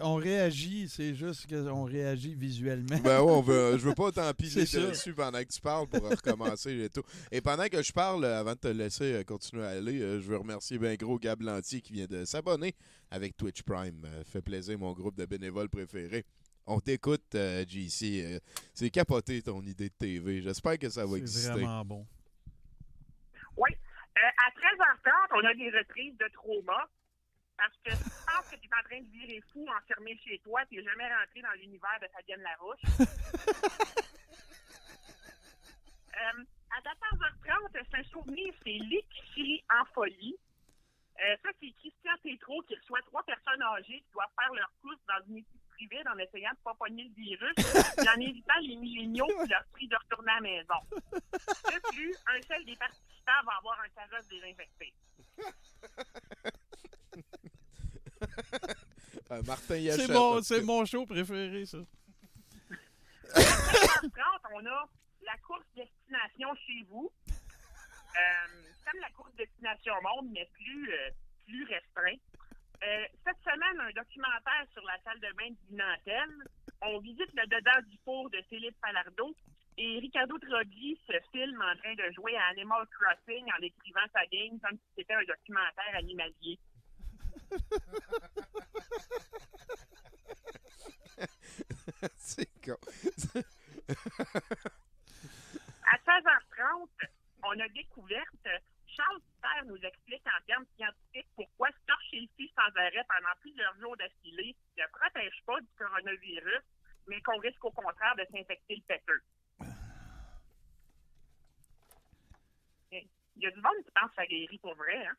On réagit, c'est juste qu'on réagit visuellement. Ben ouais, je veux pas t'empiler dessus pendant que tu parles pour recommencer et tout. Et pendant que je parle, avant de te laisser continuer à aller, je veux remercier bien gros Gab Lantier qui vient de s'abonner avec Twitch Prime. Fait plaisir, mon groupe de bénévoles préférés. On t'écoute, JC. C'est capoté ton idée de TV. J'espère que ça va exister. C'est vraiment bon. Oui. À 13h30, on a des reprises de trauma. Parce que si tu penses que tu es en train de virer fou enfermé chez toi, tu n'es jamais rentré dans l'univers de Fabienne Larouche. À 14h30, c'est un souvenir, c'est l'épicerie en folie. Ça, c'est Christian Tétrault qui reçoit 3 personnes âgées qui doivent faire leur course dans une épicerie vide en essayant de ne pas pogner le virus et en évitant les géniaux qui leur prient de retourner à la maison. De plus, un seul des participants va avoir un carrosse désinfecté. Martin Yachette. C'est mon show préféré, ça. À 13h30, on a la course destination chez vous. Comme la course destination monde, mais plus restreint. Cette semaine, un documentaire sur la salle de bain de Nantel. On visite le dedans du four de Philippe Palardo. Et Ricardo Troggi se filme en train de jouer à Animal Crossing en décrivant sa game comme si c'était un documentaire animalier. C'est con. À 16h30, on a découverte. Charles Père nous explique en termes scientifiques pourquoi se torcher le pied sans arrêt pendant plusieurs jours d'affilée ne protège pas du coronavirus, mais qu'on risque au contraire de s'infecter le péteux. Il y a du monde qui pense que ça guérit pour vrai. Hein?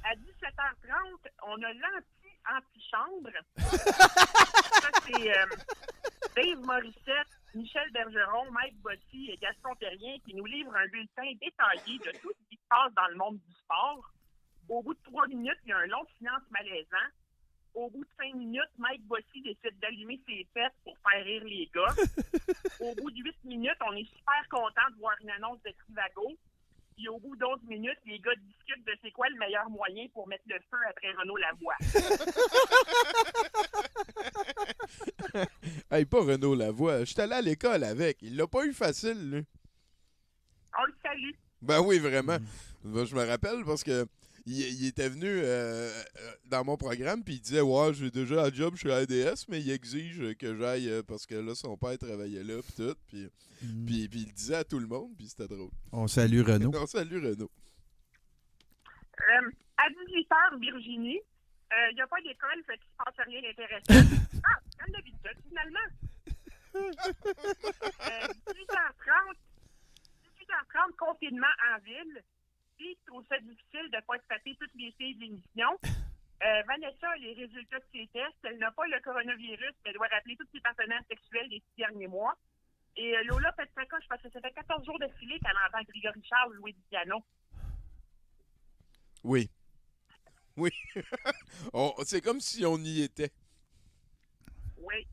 À 17h30, on a l'anti-antichambre. Ça, c'est Dave Morissette, Michel Bergeron, Mike Bossy et Gaston Terrien qui nous livrent un bulletin détaillé de tout ce qui se passe dans le monde du sport. Au bout de 3 minutes, il y a un long silence malaisant. Au bout de 5 minutes, Mike Bossy décide d'allumer ses fesses pour faire rire les gars. Au bout de 8 minutes, on est super content de voir une annonce de Trivago. Puis au bout d'11 minutes, les gars discutent de c'est quoi le meilleur moyen pour mettre le feu après Renaud Lavoie. Hey, pas Renaud Lavoie. Je suis allé à l'école avec. Il l'a pas eu facile, lui. On le salue. Ben oui, vraiment. Ben, je me rappelle parce que il était venu dans mon programme puis il disait « Ouais, j'ai déjà un job, je suis à ADS, mais il exige que j'aille parce que là, son père travaillait là puis tout. » Puis il le disait à tout le monde, puis c'était drôle. On salue Renaud. On salue Renaud. À 18h, Virginie, il n'y a pas d'école, fait qu'il ne se passe rien d'intéressant. Ah, comme d'habitude, finalement. 18h30, confinement en ville. Puis, je trouve ça difficile de ne pas se taper toutes les filles de l'émission. Vanessa a les résultats de ses tests. Elle n'a pas le coronavirus, mais elle doit rappeler tous ses partenaires sexuels des 6 derniers mois. Et Lola pète sa coche parce que ça fait 14 jours d'affilée qu'elle entend Grégory Charles jouer du piano. Oui. Oui. C'est comme si on y était. Oui.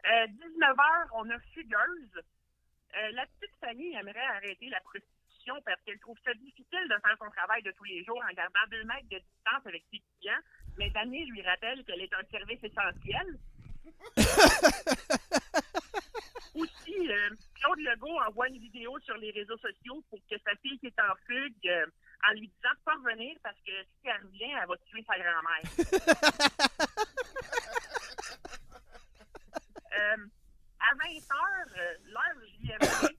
19h, on a Fugueuse. La petite Fanny aimerait arrêter la prostitution parce qu'elle trouve ça difficile de faire son travail de tous les jours en gardant 2 mètres de distance avec ses clients. Mais Dany lui rappelle qu'elle est un service essentiel. Aussi, Claude Legault envoie une vidéo sur les réseaux sociaux pour que sa fille qui est en fugue en lui disant de ne pas revenir parce que si elle revient, elle va tuer sa grand-mère. À 20h, l'heure JMP.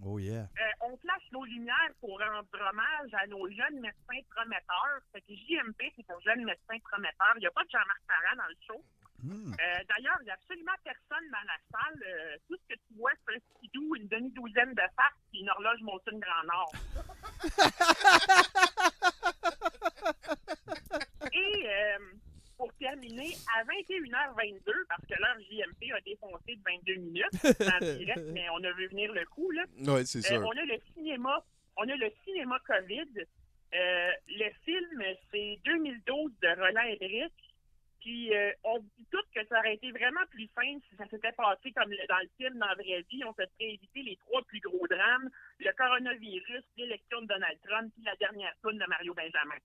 Oh yeah. On flash nos lumières pour rendre hommage à nos jeunes médecins prometteurs. Fait que JMP, c'est pour jeunes médecins prometteurs. Il n'y a pas de Jean-Marc Parent dans le show. D'ailleurs, il n'y a absolument personne dans la salle. Tout ce que tu vois, c'est un skidoo, une demi-douzaine de faces et une horloge Molson Grand Nord. Et pour terminer, à 21h22, parce que l'heure JMP a défoncé de 22 minutes en direct, mais on a vu venir le coup, là. Oui, c'est sûr. On a le cinéma COVID. Le film, c'est 2012 de Roland Emmerich. Puis, on dit tous que ça aurait été vraiment plus simple si ça s'était passé comme dans le film, dans la vraie vie. On se serait évité les 3 plus gros drames, le coronavirus, l'élection de Donald Trump, puis la dernière toune de Mario Benjamin.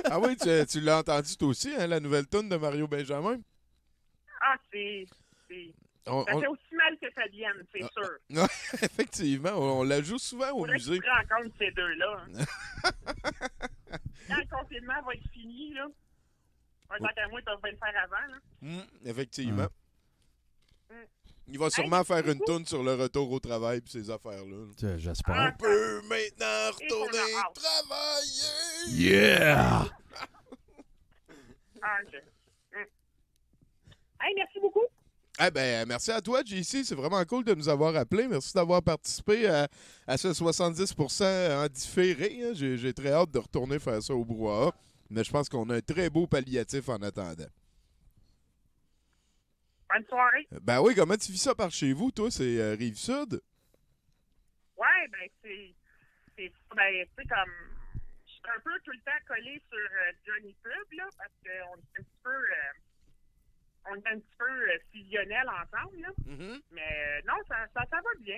Ah oui, tu l'as entendu toi aussi, hein, la nouvelle toune de Mario Benjamin? Ah, ça fait aussi mal que ça vienne, c'est sûr. Non, effectivement, on la joue souvent au musée. Tu te rends compte de ces deux-là. Hein. Quand le confinement va être fini, là, tant qu'à moi, ils peuvent bien le faire avant. Là. Effectivement. Il va sûrement faire une toune sur le retour au travail et ces affaires-là. J'espère. On peut maintenant retourner travailler! Yeah! Hey, merci beaucoup. Eh ben, merci à toi, JC. C'est vraiment cool de nous avoir appelés. Merci d'avoir participé à ce 70% en différé. Hein. J'ai très hâte de retourner faire ça au brouhaha. Mais je pense qu'on a un très beau palliatif en attendant. Bonne soirée. Ben oui, comment tu vis ça par chez vous, toi? C'est Rive-Sud? Ouais, ben c'est ça. Ben, tu sais, comme, je suis un peu tout le temps collé sur Johnny Pub, là, parce qu'on est un petit peu fusionnels ensemble, là. Mm-hmm. Mais non, ça va bien.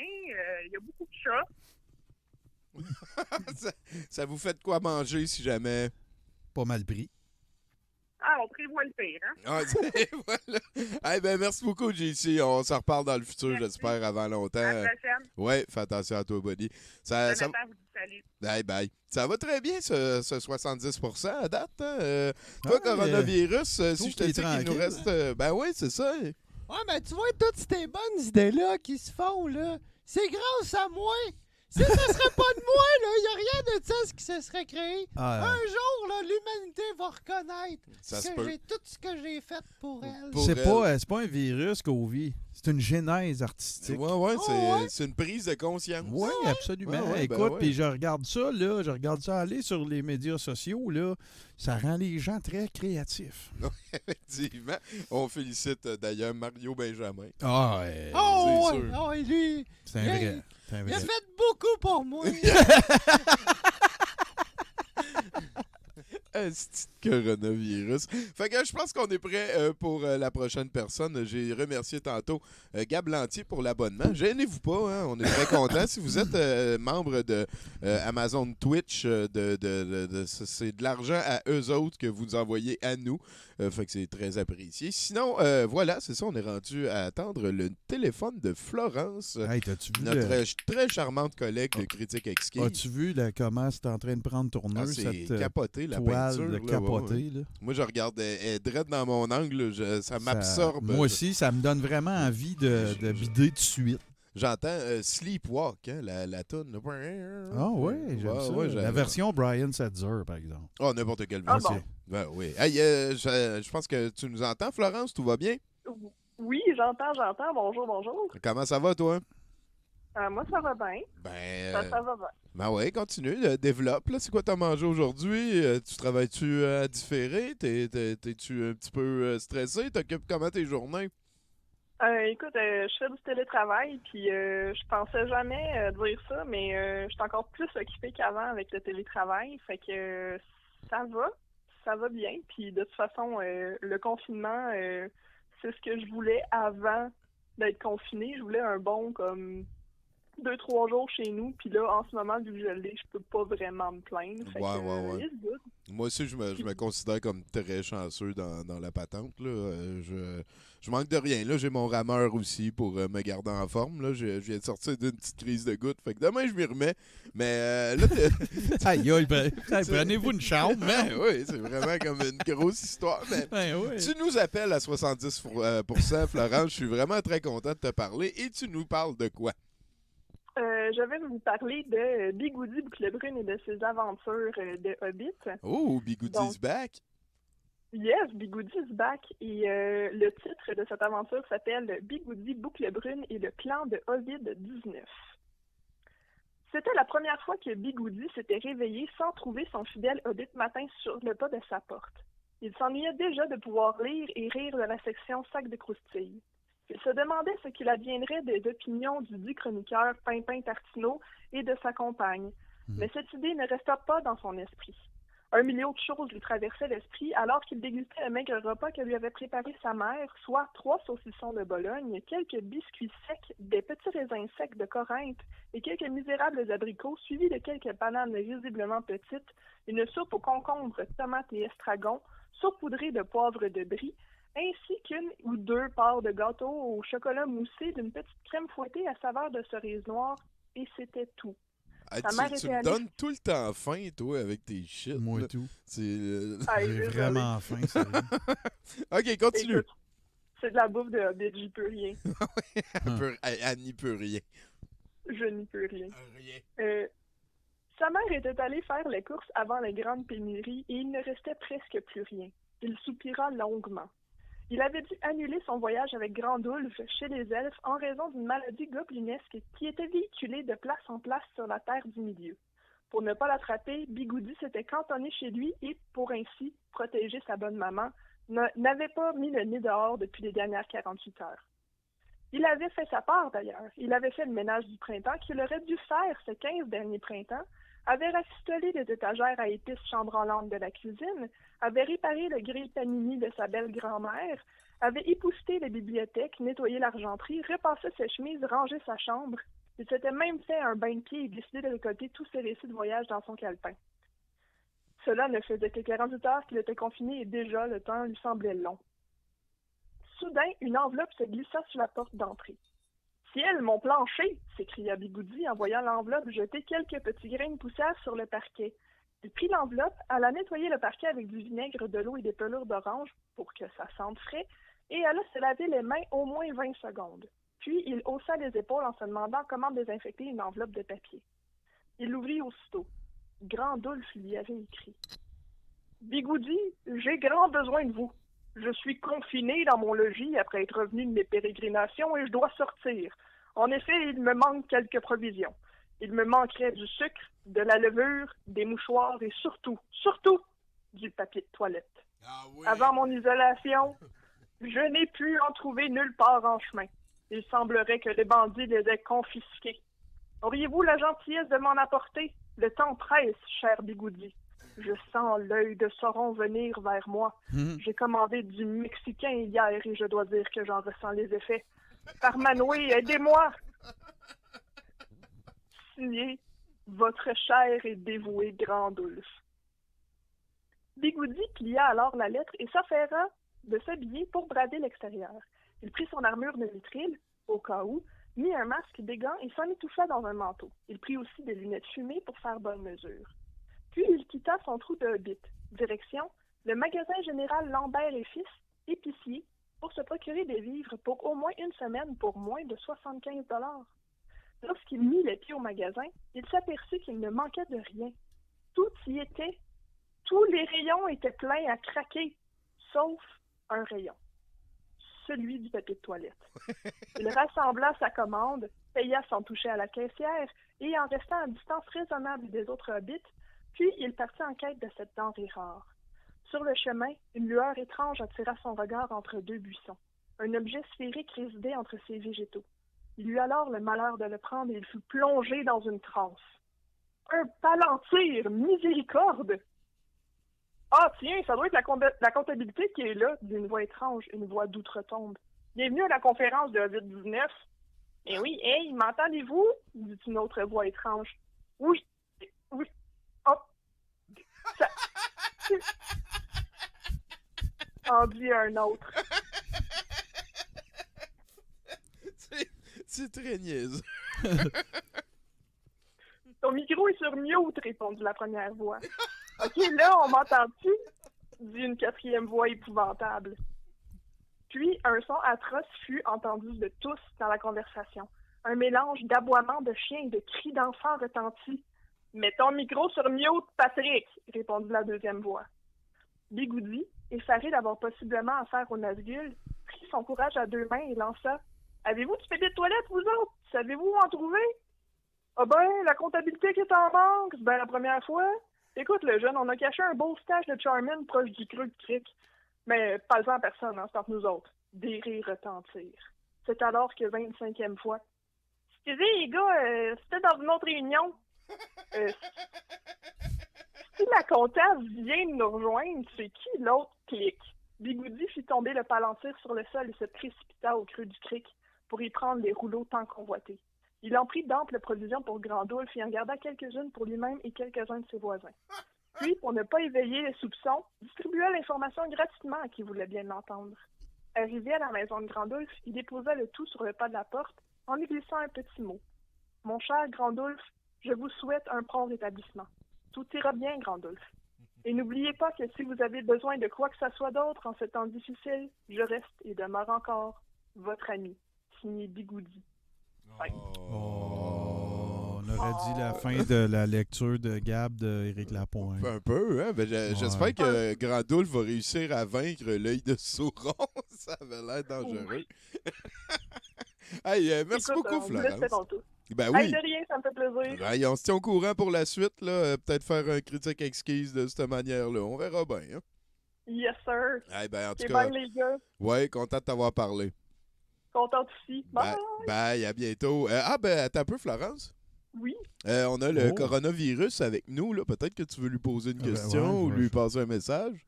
Il y a beaucoup de chats. ça vous fait de quoi manger si jamais? Pas mal pris. Ah, on prévoit le pire, hein? Ah, voilà. Eh ben, merci beaucoup, JC. On s'en reparle dans le futur, Merci. j'espère, avant longtemps. À la prochaine. Ouais, fais attention à toi, buddy. Ça... Jonathan vous dit salut. Bye bye. Ça va très bien, ce 70% à date. Hein? Toi, Ah, coronavirus, si trouve je te qu'il dis est qu'il nous tranquille. reste... ben oui, c'est ça. Ouais, mais tu vois, toutes ces bonnes idées-là qui se font, là, c'est grâce à moi. Si ça serait pas de moi, là, il n'y a rien de ça ce qui se serait créé. Ah, Un jour, là, l'humanité va reconnaître Ça se que peut. j'ai tout ce que j'ai fait pour elle. Pour c'est elle. pas un virus qu'on vit. C'est une genèse artistique. Ouais, ouais? c'est une prise de conscience. Oui, absolument. Ouais, ouais, ben Écoute, ouais. puis je regarde ça aller sur les médias sociaux, là, ça rend les gens très créatifs. Effectivement. On félicite d'ailleurs Mario Benjamin. Ah, ouais. Oh, c'est ouais, sûr. ouais, lui, C'est un vrai. C'est un il a vrai. fait beaucoup pour moi. Un petit coronavirus. Fait que je pense qu'on est prêt pour la prochaine personne. J'ai remercié tantôt Gab Lantier pour l'abonnement. Gênez-vous pas, hein? On est très contents. Si vous êtes membre de Amazon Twitch, c'est de l'argent à eux autres que vous envoyez à nous. Fait que c'est très apprécié. Sinon, voilà, c'est ça, on est rendu à attendre le téléphone de Florence, Hey, t'as-tu vu, notre très charmante collègue de Critique Exquise. as-tu vu là, comment c'est en train de prendre Ah, tourneuse, c'est cette capoté, la toile peinture. de là, ouais, capoté? ouais. Là. Moi, je regarde, elle est drette dans mon angle, ça m'absorbe. Moi aussi, ça me donne vraiment envie de bider tout de suite. J'entends Sleepwalk, hein, la toune. Ah oui, j'aime ça. ouais, la version Brian Setzer, par exemple. Oh, n'importe quelle Ah version. bon. Ben, oui. Hey, je pense que tu nous entends, Florence, tout va bien? Oui, j'entends. Bonjour. Comment ça va, toi? Moi, ça va bien. Ben, Ça va bien. ben ouais, continue, développe. Là. C'est quoi t'as mangé aujourd'hui? Tu travailles-tu à différer? T'es-tu un petit peu stressé? T'occupes comment tes journées? Écoute, je fais du télétravail, puis je pensais jamais dire ça, mais je suis encore plus occupée qu'avant avec le télétravail, fait que ça va bien, puis de toute façon, le confinement, c'est ce que je voulais avant d'être confinée. Je voulais un bon, comme, 2-3 jours chez nous, puis là, en ce moment, vu que je l'ai, je peux pas vraiment me plaindre, fait que it's good. Moi aussi, je me considère comme très chanceux dans la patente. Là. Je manque de rien. Là, j'ai mon rameur aussi pour me garder en forme. Là. Je viens de sortir d'une petite crise de goutte. Fait que demain, je m'y remets. Mais là, Aïe, aïe, prenez-vous une chambre, ben, man. oui, c'est vraiment comme une grosse histoire. Mais Ben oui. tu nous appelles à 70%, Florence. Je suis vraiment très content de te parler. Et tu nous parles de quoi? Je vais vous parler de Bigoudi Bouclebrune et de ses aventures de Hobbit. Oh, Bigoudi's Donc, back! Yes, Bigoudi is back. Et le titre de cette aventure s'appelle Bigoudi Bouclebrune et le clan de Hobbit 19. C'était la première fois que Bigoudi s'était réveillé sans trouver son fidèle Hobbit matin sur le pas de sa porte. Il s'ennuyait déjà de pouvoir lire et rire de la section sac de croustilles. Il se demandait ce qu'il adviendrait des opinions du dit chroniqueur Pimpin Tartineau et de sa compagne. Mais cette idée ne resta pas dans son esprit. Un million de choses lui traversaient l'esprit alors qu'il dégustait le maigre repas que lui avait préparé sa mère, soit 3 saucissons de Bologne, quelques biscuits secs, des petits raisins secs de Corinthe et quelques misérables abricots, suivis de quelques bananes visiblement petites, une soupe aux concombres, tomates et estragon, saupoudrée de poivre de brie, ainsi qu'une ou 2 parts de gâteau au chocolat moussé d'une petite crème fouettée à saveur de cerise noire, et c'était tout. Ah, Sa mère tu était me allée- donne tout le temps faim, toi, avec tes shit. Moi là. tout. C'est, Ah, J'ai désolée. vraiment faim, sérieux. OK, continue. Écoute, c'est de la bouffe de Hobbit, j'y peux rien. Elle n'y peut rien. Je n'y peux rien. Rien. Sa mère était allée faire les courses avant les grandes pénuries et il ne restait presque plus rien. Il soupira longuement. Il avait dû annuler son voyage avec Grandulf chez les elfes en raison d'une maladie goblinesque qui était véhiculée de place en place sur la terre du milieu. Pour ne pas l'attraper, Bigoudi s'était cantonné chez lui et, pour ainsi protéger sa bonne maman, n'avait pas mis le nez dehors depuis les dernières 48 heures. Il avait fait sa part d'ailleurs. Il avait fait le ménage du printemps qu'il aurait dû faire ces 15 derniers printemps, avait rafistolé les étagères à épices chambranlantes de la cuisine, avait réparé le grill panini de sa belle grand-mère, avait épousseté les bibliothèques, nettoyé l'argenterie, repassé ses chemises, rangé sa chambre. Il s'était même fait un bain de pied et décidé de récolter tous ses récits de voyage dans son calepin. Cela ne faisait que 48 heures qu'il était confiné et déjà le temps lui semblait long. Soudain, une enveloppe se glissa sur la porte d'entrée. « Ciel, mon plancher! » s'écria Bigoudi en voyant l'enveloppe jeter quelques petits grains de poussière sur le parquet. Il prit l'enveloppe, alla nettoyer le parquet avec du vinaigre, de l'eau et des pelures d'orange pour que ça sente frais, et alla se laver les mains au moins 20 secondes. Puis il haussa les épaules en se demandant comment désinfecter une enveloppe de papier. Il l'ouvrit aussitôt. Grandulf lui avait écrit. « Bigoudi, j'ai grand besoin de vous. Je suis confiné dans mon logis après être revenu de mes pérégrinations et je dois sortir. En effet, il me manque quelques provisions. Il me manquerait du sucre, de la levure, des mouchoirs et surtout, du papier de toilette. Ah oui. Avant mon isolation, je n'ai pu en trouver nulle part en chemin. Il semblerait que les bandits les aient confisqués. Auriez-vous la gentillesse de m'en apporter? Le temps presse, cher Bigoudi. Je sens l'œil de Sauron venir vers moi. J'ai commandé du Mexicain hier et je dois dire que j'en ressens les effets. Par Manoué, aidez-moi! Signé, votre cher et dévoué Grandulf. Bigoudi plia alors la lettre et s'affaira de s'habiller pour brader l'extérieur. Il prit son armure de nitril, au cas où, mit un masque, des gants et s'en étouffa dans un manteau. Il prit aussi des lunettes fumées pour faire bonne mesure. Puis il quitta son trou de hobbit. Direction, le magasin général Lambert et Fils, épicier, pour se procurer des vivres pour au moins une semaine pour moins de 75 $. Lorsqu'il mit les pieds au magasin, il s'aperçut qu'il ne manquait de rien. Tout y était. Tous les rayons étaient pleins à craquer, sauf un rayon. Celui du papier de toilette. Il rassembla sa commande, paya sans toucher à la caissière et en restant à distance raisonnable des autres hobbits, puis il partit en quête de cette denrée rare. Sur le chemin, une lueur étrange attira son regard entre deux buissons. Un objet sphérique résidait entre ces végétaux. Il eut alors le malheur de le prendre et il fut plongé dans une transe. Un palantir, miséricorde! Ah tiens, ça doit être la comptabilité qui est là, dit une voix étrange, une voix d'outre-tombe. Bienvenue à la conférence de Hobbit-19. Eh oui, hey, m'entendez-vous? Dit une autre voix étrange. Oui. Oh. Ça... En dit un autre. C'est très niaiseux. Ton micro est sur mute, répondit la première voix. Ok, là, on m'entend-tu? Dit une quatrième voix épouvantable. Puis, un son atroce fut entendu de tous dans la conversation. Un mélange d'aboiements de chiens et de cris d'enfants retentit. « Mets ton micro sur mute, Patrick! » répondit la deuxième voix. Bigoudi, effaré d'avoir possiblement affaire au Nazgûl, prit son courage à deux mains et lança « Avez-vous du papier de toilette, vous autres? Savez-vous où en trouver? »« Ah ben, la comptabilité qui est en banque, c'est ben la première fois. Écoute, le jeune, on a caché un beau stash de Charmin proche du creux de crique. Mais pas en personne, hein, c'est entre nous autres. » Des rires retentirent. C'est alors que 25e fois. « Excusez, les gars, c'était dans une autre réunion. » Si la comptable vient de nous rejoindre, c'est qui l'autre clique? Bigoudi fit tomber le palantir sur le sol et se précipita au creux du cric pour y prendre les rouleaux tant convoités. Il en prit d'amples provisions pour Grandulf et en garda quelques-unes pour lui-même et quelques-uns de ses voisins. Puis, pour ne pas éveiller les soupçons, distribua l'information gratuitement à qui voulait bien l'entendre. Arrivé à la maison de Grandulf, il déposa le tout sur le pas de la porte en y glissant un petit mot. « Mon cher Grandulf, je vous souhaite un prompt rétablissement. Tout ira bien, Grandulf. Et n'oubliez pas que si vous avez besoin de quoi que ce soit d'autre en ce temps difficile, je reste et demeure encore votre ami, signé Bigoudi. » On aurait dit la fin de la lecture de Gab d'Éric Lapointe. Un peu, hein? Ben, j'espère que Grandulf va réussir à vaincre l'œil de Sauron. Ça avait l'air dangereux. Hey, merci beaucoup, Florence. Ben oui. Hey, de rien, ça me fait plaisir. Hey, on se tient au courant pour la suite. Là. Peut-être faire un critique exquise de cette manière-là. On verra bien. Hein? Yes, sir. Eh ben, en tout C'est cas, bien, les gars. ouais, content de t'avoir parlé. Contente aussi. Bye. Bye, à bientôt. Attends un peu, Florence. Oui. On a le Oh. coronavirus avec nous, là. Peut-être que tu veux lui poser une Ah ben question ouais, ou lui passer un message.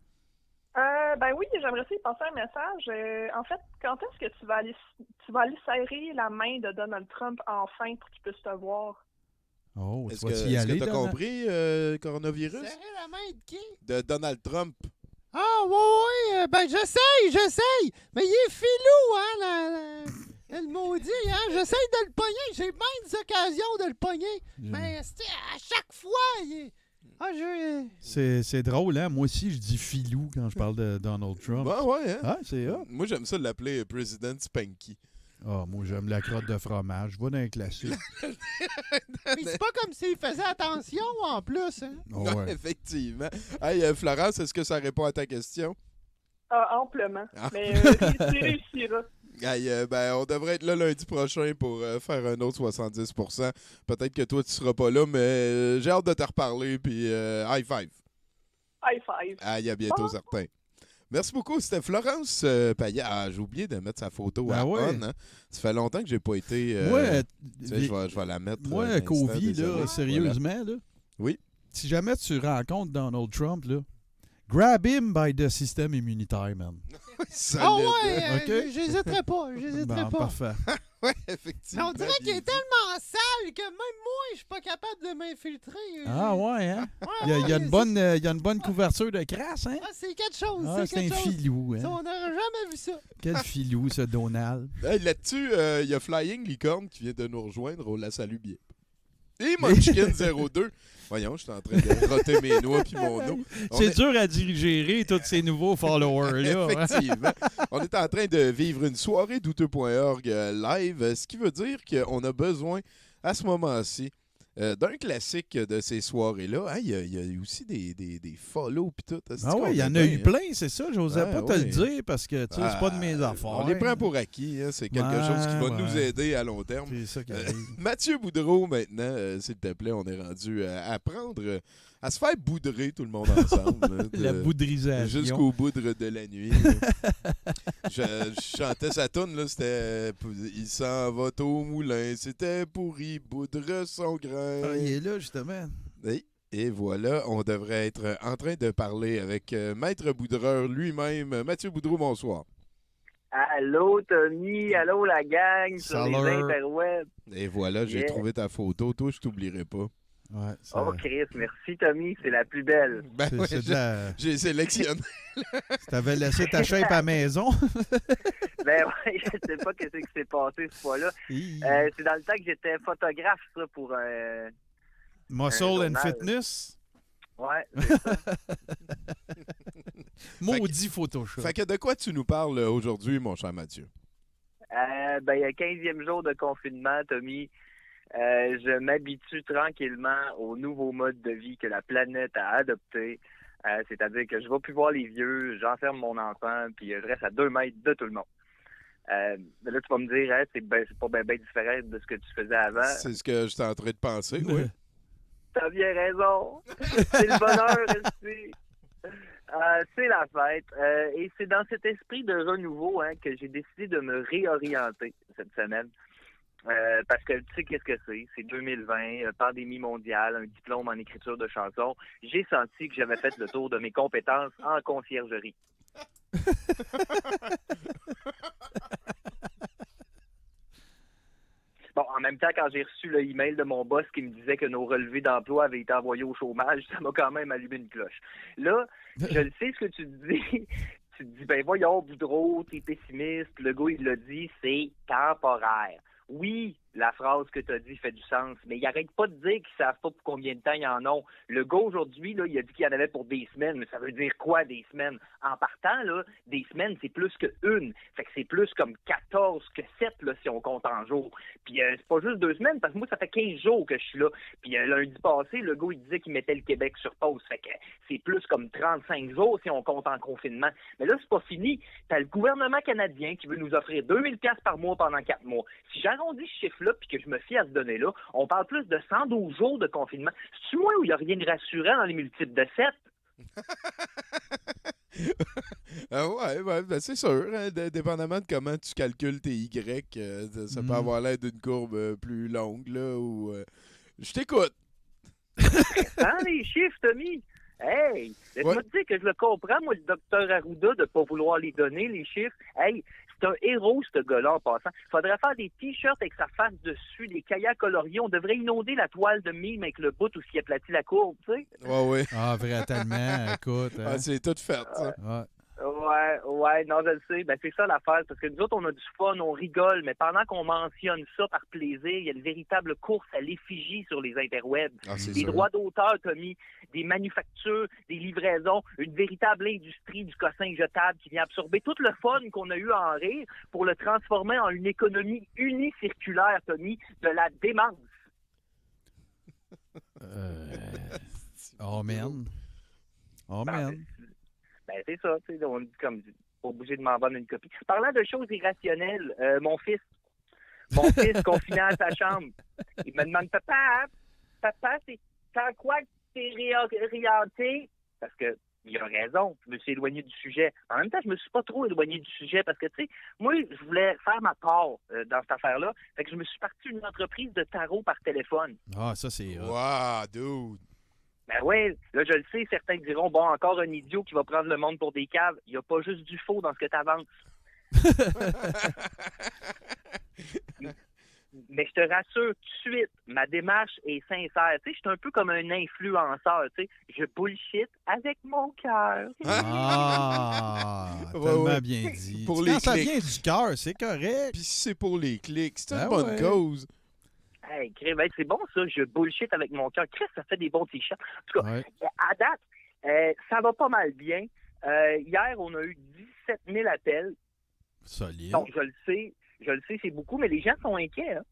Ben oui, j'aimerais essayer de passer un message. En fait, quand est-ce que tu vas aller serrer la main de Donald Trump enfin pour qu'il puisse te voir? Oh, tu Est-ce vas-y que aller, tu as Donald? compris, coronavirus? Serrer la main de qui? De Donald Trump. Ah, ouais, ben j'essaye. Mais il est filou, hein, le maudit, hein. J'essaye de le pogner. J'ai bien des occasions de le pogner. Mais à chaque fois, il est... Ah, C'est drôle, hein? Moi aussi, je dis filou quand je parle de Donald Trump. Ben ouais, hein? Ah, c'est hot. Moi, j'aime ça l'appeler President Spanky. Ah, moi, j'aime la crotte de fromage. Je vais dans un classique. Mais c'est pas comme s'il faisait attention, en plus, hein. Oh, ouais. Effectivement. Hey, Florence, est-ce que ça répond à ta question? Ah, amplement. Ah. Mais tu réussiras. Hey, on devrait être là lundi prochain pour faire un autre 70%. Peut-être que toi, tu seras pas là, mais j'ai hâte de te reparler. Puis, high five. High five. Aïe, à bientôt, certain. Merci beaucoup. C'était Florence Payet. Ah, j'ai oublié de mettre sa photo à ouais. on. Hein? Ça fait longtemps que j'ai pas été... Ouais, je vais la mettre. Moi, un instant, Covid, désolé. là, sérieusement, là, oui. Si jamais tu rencontres Donald Trump, là, grab him by the système immunitaire, man. Ah ouais, OK? j'hésiterai pas. Bon, parfait. Ouais, effectivement. Mais on dirait qu'il est tellement sale que même moi, je suis pas capable de m'infiltrer. Ah ouais, hein? Ouais, il y a une bonne couverture de crasse, hein? Ah, c'est quelque chose. Ah, c'est un quelque chose. filou, hein? Ça, on n'aurait jamais vu ça. Quel filou, ce Donald. Hey, là-dessus, il y a Flying Licorne qui vient de nous rejoindre. On la salue bien. Et Munchkin02. Voyons, je suis en train de roter mes noix puis mon eau. C'est dur à digérer tous ces nouveaux followers-là. Effectivement. On est en train de vivre une soirée douteux.org live, ce qui veut dire qu'on a besoin, à ce moment-ci, d'un classique de ces soirées-là. Il y a aussi des follow puis tout. Ah oui, il y en a eu plein, c'est ça. J'osais pas te le dire parce que tu sais, c'est pas de mes affaires. On les prend pour acquis. Hein, c'est quelque chose qui va nous aider à long terme. C'est ça qui arrive. Mathieu Boudreau, maintenant, s'il te plaît, on est rendu à apprendre à se faire boudrer tout le monde ensemble. La boudrisation. Jusqu'au boudre de la nuit. je chantais sa toune, là, c'était « Il s'en va au moulin, c'était pourri, boudre son grain. » Ah, il est là, justement. Oui. Et voilà, on devrait être en train de parler avec Maître Boudreur lui-même. Mathieu Boudreau, bonsoir. Allô, Tommy. Allô, la gang sur les interwebs. Et voilà, j'ai trouvé ta photo. Toi, je t'oublierai pas. Ouais, Oh, Chris, merci, Tommy. C'est la plus belle. Ben ouais, j'ai sélectionné. Tu t'avais laissé ta shape à la maison. Ben ouais, je sais pas ce qui s'est passé ce fois-là. C'est dans le temps que j'étais photographe, ça, pour Muscle and Fitness. Ouais, c'est ça. Maudit Photoshop. Fait que de quoi tu nous parles aujourd'hui, mon cher Mathieu? Ben, il y a 15e jour de confinement, Tommy. Je m'habitue tranquillement au nouveau mode de vie que la planète a adopté. C'est-à-dire que je ne vais plus voir les vieux, j'enferme mon enfant, puis je reste à 2 mètres de tout le monde. Mais là, tu vas me dire, hein, c'est pas bien différent de ce que tu faisais avant. C'est ce que j'étais en train de penser, oui. T'as bien raison. C'est le bonheur aussi. C'est la fête. Et c'est dans cet esprit de renouveau que j'ai décidé de me réorienter cette semaine. Parce que tu sais qu'est-ce que c'est? C'est 2020, pandémie mondiale, un diplôme en écriture de chansons. J'ai senti que j'avais fait le tour de mes compétences en conciergerie. Bon, en même temps, quand j'ai reçu le email de mon boss qui me disait que nos relevés d'emploi avaient été envoyés au chômage, ça m'a quand même allumé une cloche. Là, je le sais ce que tu te dis. Tu te dis, ben voyons, Boudreau, t'es pessimiste. Le gars, il l'a dit, c'est temporaire. Oui, la phrase que tu as dit fait du sens, mais il arrête pas de dire qu'ils savent pas pour combien de temps ils en ont. Le gars, aujourd'hui, là, il a dit qu'il y en avait pour des semaines, mais ça veut dire quoi, des semaines? En partant, là, des semaines, c'est plus qu'une. Fait que c'est plus comme 14 que 7, là, si on compte en jours. Puis c'est pas juste 2 semaines, parce que moi, ça fait 15 jours que je suis là. Puis lundi passé, le gars, il disait qu'il mettait le Québec sur pause. Fait que c'est plus comme 35 jours si on compte en confinement. Mais là, c'est pas fini. T'as le gouvernement canadien qui veut nous offrir 2000$ par mois pendant 4 mois. Si j'arrondis ce chiffre-là, puis que je me fie à ce donné-là, on parle plus de 112 jours de confinement. C'est-tu moi où il n'y a rien de rassurant dans les multiples de 7? Ouais, ben c'est sûr. Hein, dépendamment de comment tu calcules tes Y, ça peut avoir l'air d'une courbe plus longue, là, ou... je t'écoute. Hein, les chiffres, Tommy? Hey, laisse-moi te dire que je le comprends, moi, le docteur Arruda, de pas vouloir les donner, les chiffres. Hey, c'est un héros, ce gars-là, en passant. Il faudrait faire des t-shirts avec sa face dessus, des kayaks coloriés. On devrait inonder la toile de mime avec le bout où il aplatit la courbe, tu sais. Ouais. Ah, vrai, tellement. Écoute. Hein. C'est tout fait, ça. Ouais, non, je le sais. Ben, c'est ça l'affaire, parce que nous autres, on a du fun, on rigole, mais pendant qu'on mentionne ça par plaisir, il y a une véritable course à l'effigie sur les interwebs. Des droits d'auteur, Tommy, des manufactures, des livraisons, une véritable industrie du cossin jetable qui vient absorber tout le fun qu'on a eu à en rire pour le transformer en une économie unicirculaire, Tommy, de la démence. Oh, man. Ben, c'est ça, tu sais, on dit comme, pas obligé de m'en vendre une copie. Parlant de choses irrationnelles, mon fils confiné à sa chambre, il me demande, papa, c'est en quoi que t'es réorienté? Parce que, il a raison, je me suis éloigné du sujet. En même temps, je me suis pas trop éloigné du sujet parce que, tu sais, moi, je voulais faire ma part dans cette affaire-là. Fait que je me suis parti d'une entreprise de tarot par téléphone. Ah, ça, c'est... Wow, dude! Ben oui, là, je le sais, certains diront, bon, encore un idiot qui va prendre le monde pour des caves. Il n'y a pas juste du faux dans ce que tu avances. Mais je te rassure tout de suite, ma démarche est sincère. Tu sais, je suis un peu comme un influenceur, tu sais. Je bullshit avec mon cœur. Tellement bien dit. Pour Quand ça vient du cœur, c'est correct. Puis si c'est pour les clics, c'est une bonne cause. Hey, c'est bon ça, je bullshit avec mon cœur. Chris, ça fait des bons t-shirts. En tout cas, à date, ça va pas mal bien. Hier, on a eu 17 000 appels. Solide. Donc, je le sais, c'est beaucoup, mais les gens sont inquiets. Hein?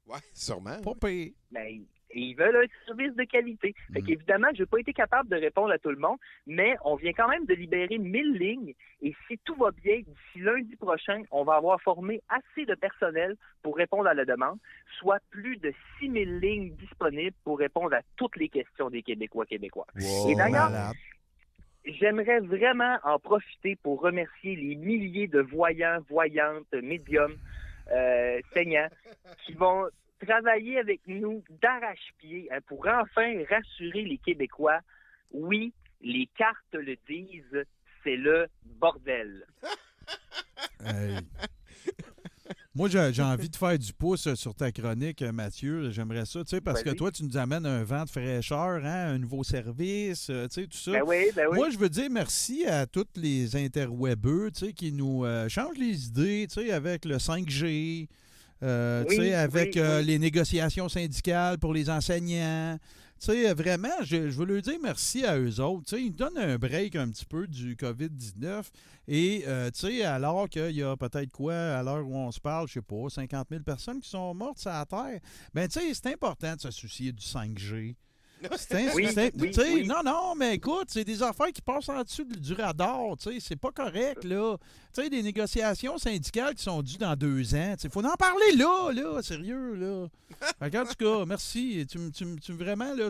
Ouais, sûrement. Pas pire. Ben, ils veulent un service de qualité. Fait qu'évidemment, je n'ai pas été capable de répondre à tout le monde, mais on vient quand même de libérer 1000 lignes. Et si tout va bien, d'ici lundi prochain, on va avoir formé assez de personnel pour répondre à la demande, soit plus de 6000 lignes disponibles pour répondre à toutes les questions des Québécois. Wow, et d'ailleurs, j'aimerais vraiment en profiter pour remercier les milliers de voyants, voyantes, médiums, saignants, qui vont travailler avec nous d'arrache-pied pour enfin rassurer les Québécois. Oui, les cartes le disent, c'est le bordel. Hey. Moi, j'ai envie de faire du pouce sur ta chronique, Mathieu. J'aimerais ça, tu sais, parce que toi, tu nous amènes un vent de fraîcheur, hein, un nouveau service, tu sais, tout ça. Ben oui. Moi, je veux dire merci à tous les interwebeux, tu sais, qui nous changent les idées, tu sais, avec le 5G, avec les négociations syndicales pour les enseignants. Tu sais, vraiment, je veux leur dire merci à eux autres. Tu sais, ils nous donnent un break un petit peu du COVID-19. Et, tu sais, alors qu'il y a peut-être à l'heure où on se parle, je sais pas, 50 000 personnes qui sont mortes sur la Terre. Bien, tu sais, c'est important de se soucier du 5G. Non, mais écoute, c'est des affaires qui passent en dessous du radar, tu sais, c'est pas correct, là. Tu sais, des négociations syndicales qui sont dues dans 2 ans, il faut en parler là, sérieux, là. En tout cas, merci. Vraiment, là,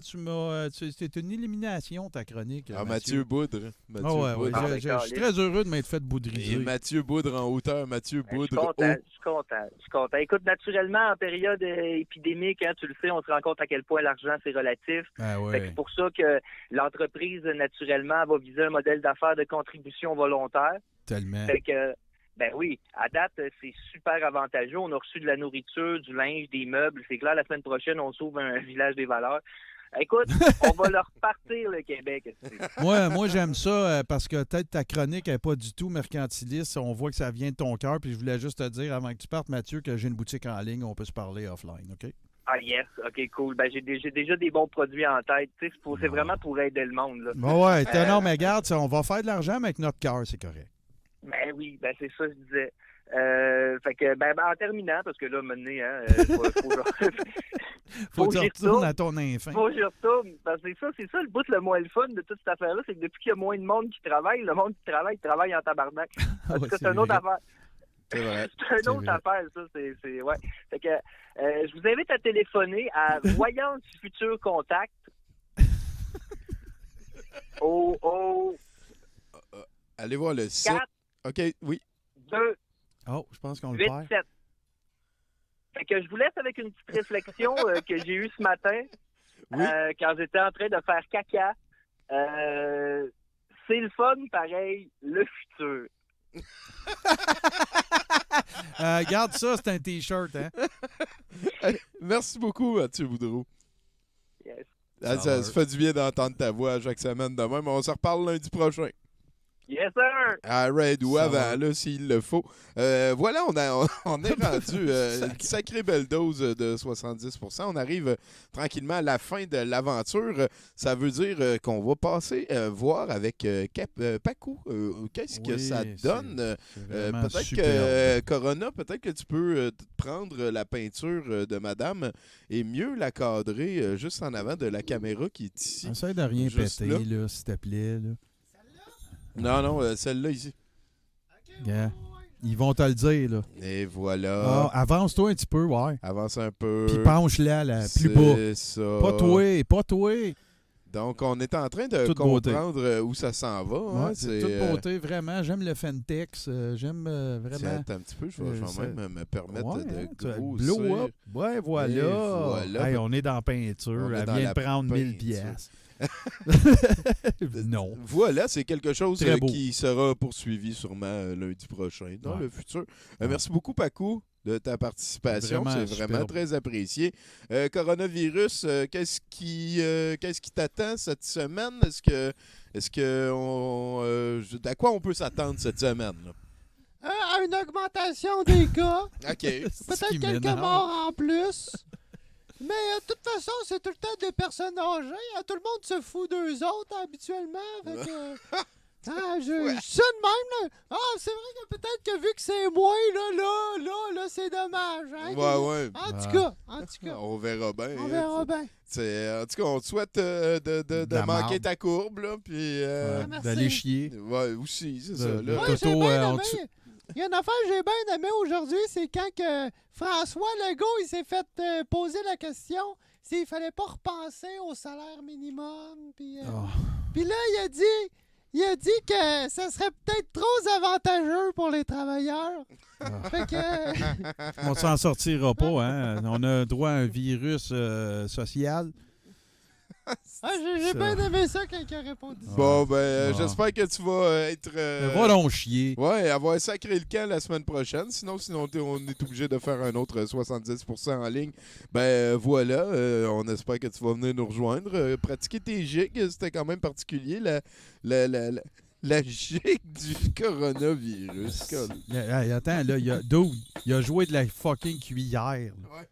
c'était une élimination, ta chronique. Mathieu Boudre. Je suis très heureux de m'être fait boudriser. Et Mathieu Boudre en hauteur, Mathieu Boudre. Je suis content. Écoute, naturellement, en période épidémique, hein, tu le sais, on se rend compte à quel point l'argent, c'est relatif. C'est pour ça que l'entreprise, naturellement, va viser un modèle d'affaires de contribution volontaire. Tellement. Fait que, ben oui, à date, c'est super avantageux. On a reçu de la nourriture, du linge, des meubles. C'est clair, la semaine prochaine, on s'ouvre un village des valeurs. Écoute, on va leur repartir le Québec. Moi, j'aime ça parce que peut-être ta chronique n'est pas du tout mercantiliste. On voit que ça vient de ton cœur. Puis je voulais juste te dire, avant que tu partes, Mathieu, que j'ai une boutique en ligne. On peut se parler offline, OK? Ah yes, OK, cool. Ben, j'ai déjà des bons produits en tête. C'est vraiment pour aider le monde. Là. Non, mais regarde, on va faire de l'argent, mais avec notre cœur, c'est correct. Ben oui, c'est ça que je disais. Fait que, en terminant, parce que là, maintenant, faut que tu retournes à ton enfant. Faut que je retourne. Parce que c'est ça le bout le moins le fun de toute cette affaire-là, c'est que depuis qu'il y a moins de monde qui travaille, le monde qui travaille en tabarnak. En tout cas, c'est une autre affaire. C'est vrai. C'est une autre affaire, ça. C'est ouais. Fait que, je vous invite à téléphoner à Voyance Futur Contact. Allez voir le site. 4, OK, oui. 2, Oh, je pense qu'on le 8, perd. 7. Fait que je vous laisse avec une petite réflexion que j'ai eue ce matin quand j'étais en train de faire caca. C'est le fun, pareil, le futur. Garde ça, c'est un T-shirt, hein? Merci beaucoup, Mathieu Boudreau. Yes. Ça fait du bien d'entendre ta voix chaque semaine de même. On se reparle lundi prochain. Yes, sir! À Red ou avant, là, s'il le faut. Voilà, on est rendu une sacrée belle dose de 70%. On arrive tranquillement à la fin de l'aventure. Ça veut dire qu'on va passer voir avec Pacou. Qu'est-ce que ça donne? Peut-être que Corona, peut-être que tu peux prendre la peinture de madame et mieux la cadrer juste en avant de la caméra qui est ici. Essaye de rien Juste péter, là, s'il te plaît. Là. Non, celle-là ici. Yeah. Ils vont te le dire, là. Et voilà. Avance-toi un petit peu, ouais. Avance un peu. Puis penche-la, là, plus bas. C'est ça. Pas toi. Donc, on est en train de toute comprendre où ça s'en va. Ouais, hein, c'est toute beauté, vraiment. J'aime le Fentex. J'aime vraiment. Attends un petit peu, je vais même me permettre de grossir. Blow up. Ouais, voilà. voilà. Hey, on est dans la peinture. Elle vient de prendre 1000 pièces. Non. Voilà, c'est quelque chose Très beau. qui sera poursuivi sûrement lundi prochain dans le futur. Merci beaucoup, Pacou, de ta participation. C'est vraiment très apprécié. Coronavirus, qu'est-ce qui t'attend cette semaine? À quoi on peut s'attendre cette semaine? Là? À une augmentation des cas. OK. Peut-être quelques morts en plus. Mais de toute façon, c'est tout le temps des personnes âgées. Tout le monde se fout d'eux autres habituellement. Fait que, je suis ça de même. Là. C'est vrai que peut-être que vu que c'est moi, là, c'est dommage. Hein, ouais. En tout cas. On verra bien. On verra bien. En tout cas, on te souhaite de manquer ta courbe, là, puis d'aller chier. Ouais, aussi, c'est ça. Là. Il y a une affaire que j'ai bien aimée aujourd'hui, c'est quand que François Legault il s'est fait poser la question s'il fallait pas repenser au salaire minimum. Puis là, il a dit que ça serait peut-être trop avantageux pour les travailleurs. Fait que... On s'en sortira pas, hein? On a droit à un virus social. J'ai bien aimé ça quand il a répondu ça. Bon, j'espère que tu vas être... Va donc chier. Ouais, avoir sacré le camp la semaine prochaine. Sinon on est obligé de faire un autre 70% en ligne. Voilà, on espère que tu vas venir nous rejoindre. Pratiquer tes gigs, c'était quand même particulier. La gig du coronavirus. Attends, là, il a joué de la fucking cuillère. Ouais.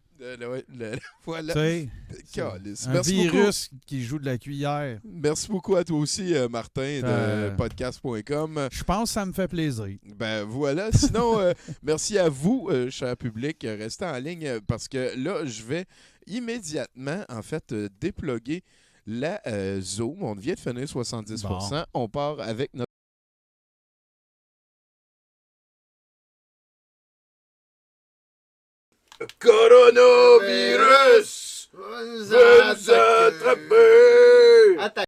Voilà. Un virus qui joue de la cuillère. Merci beaucoup à toi aussi, Martin, de podcast.com. Je pense que ça me fait plaisir. Voilà. Sinon, merci à vous, cher public. Restez en ligne parce que là, je vais immédiatement, en fait, déploguer la Zoom. On vient de finir 70%. Bon. On part avec notre coronavirus! Vous attrapez!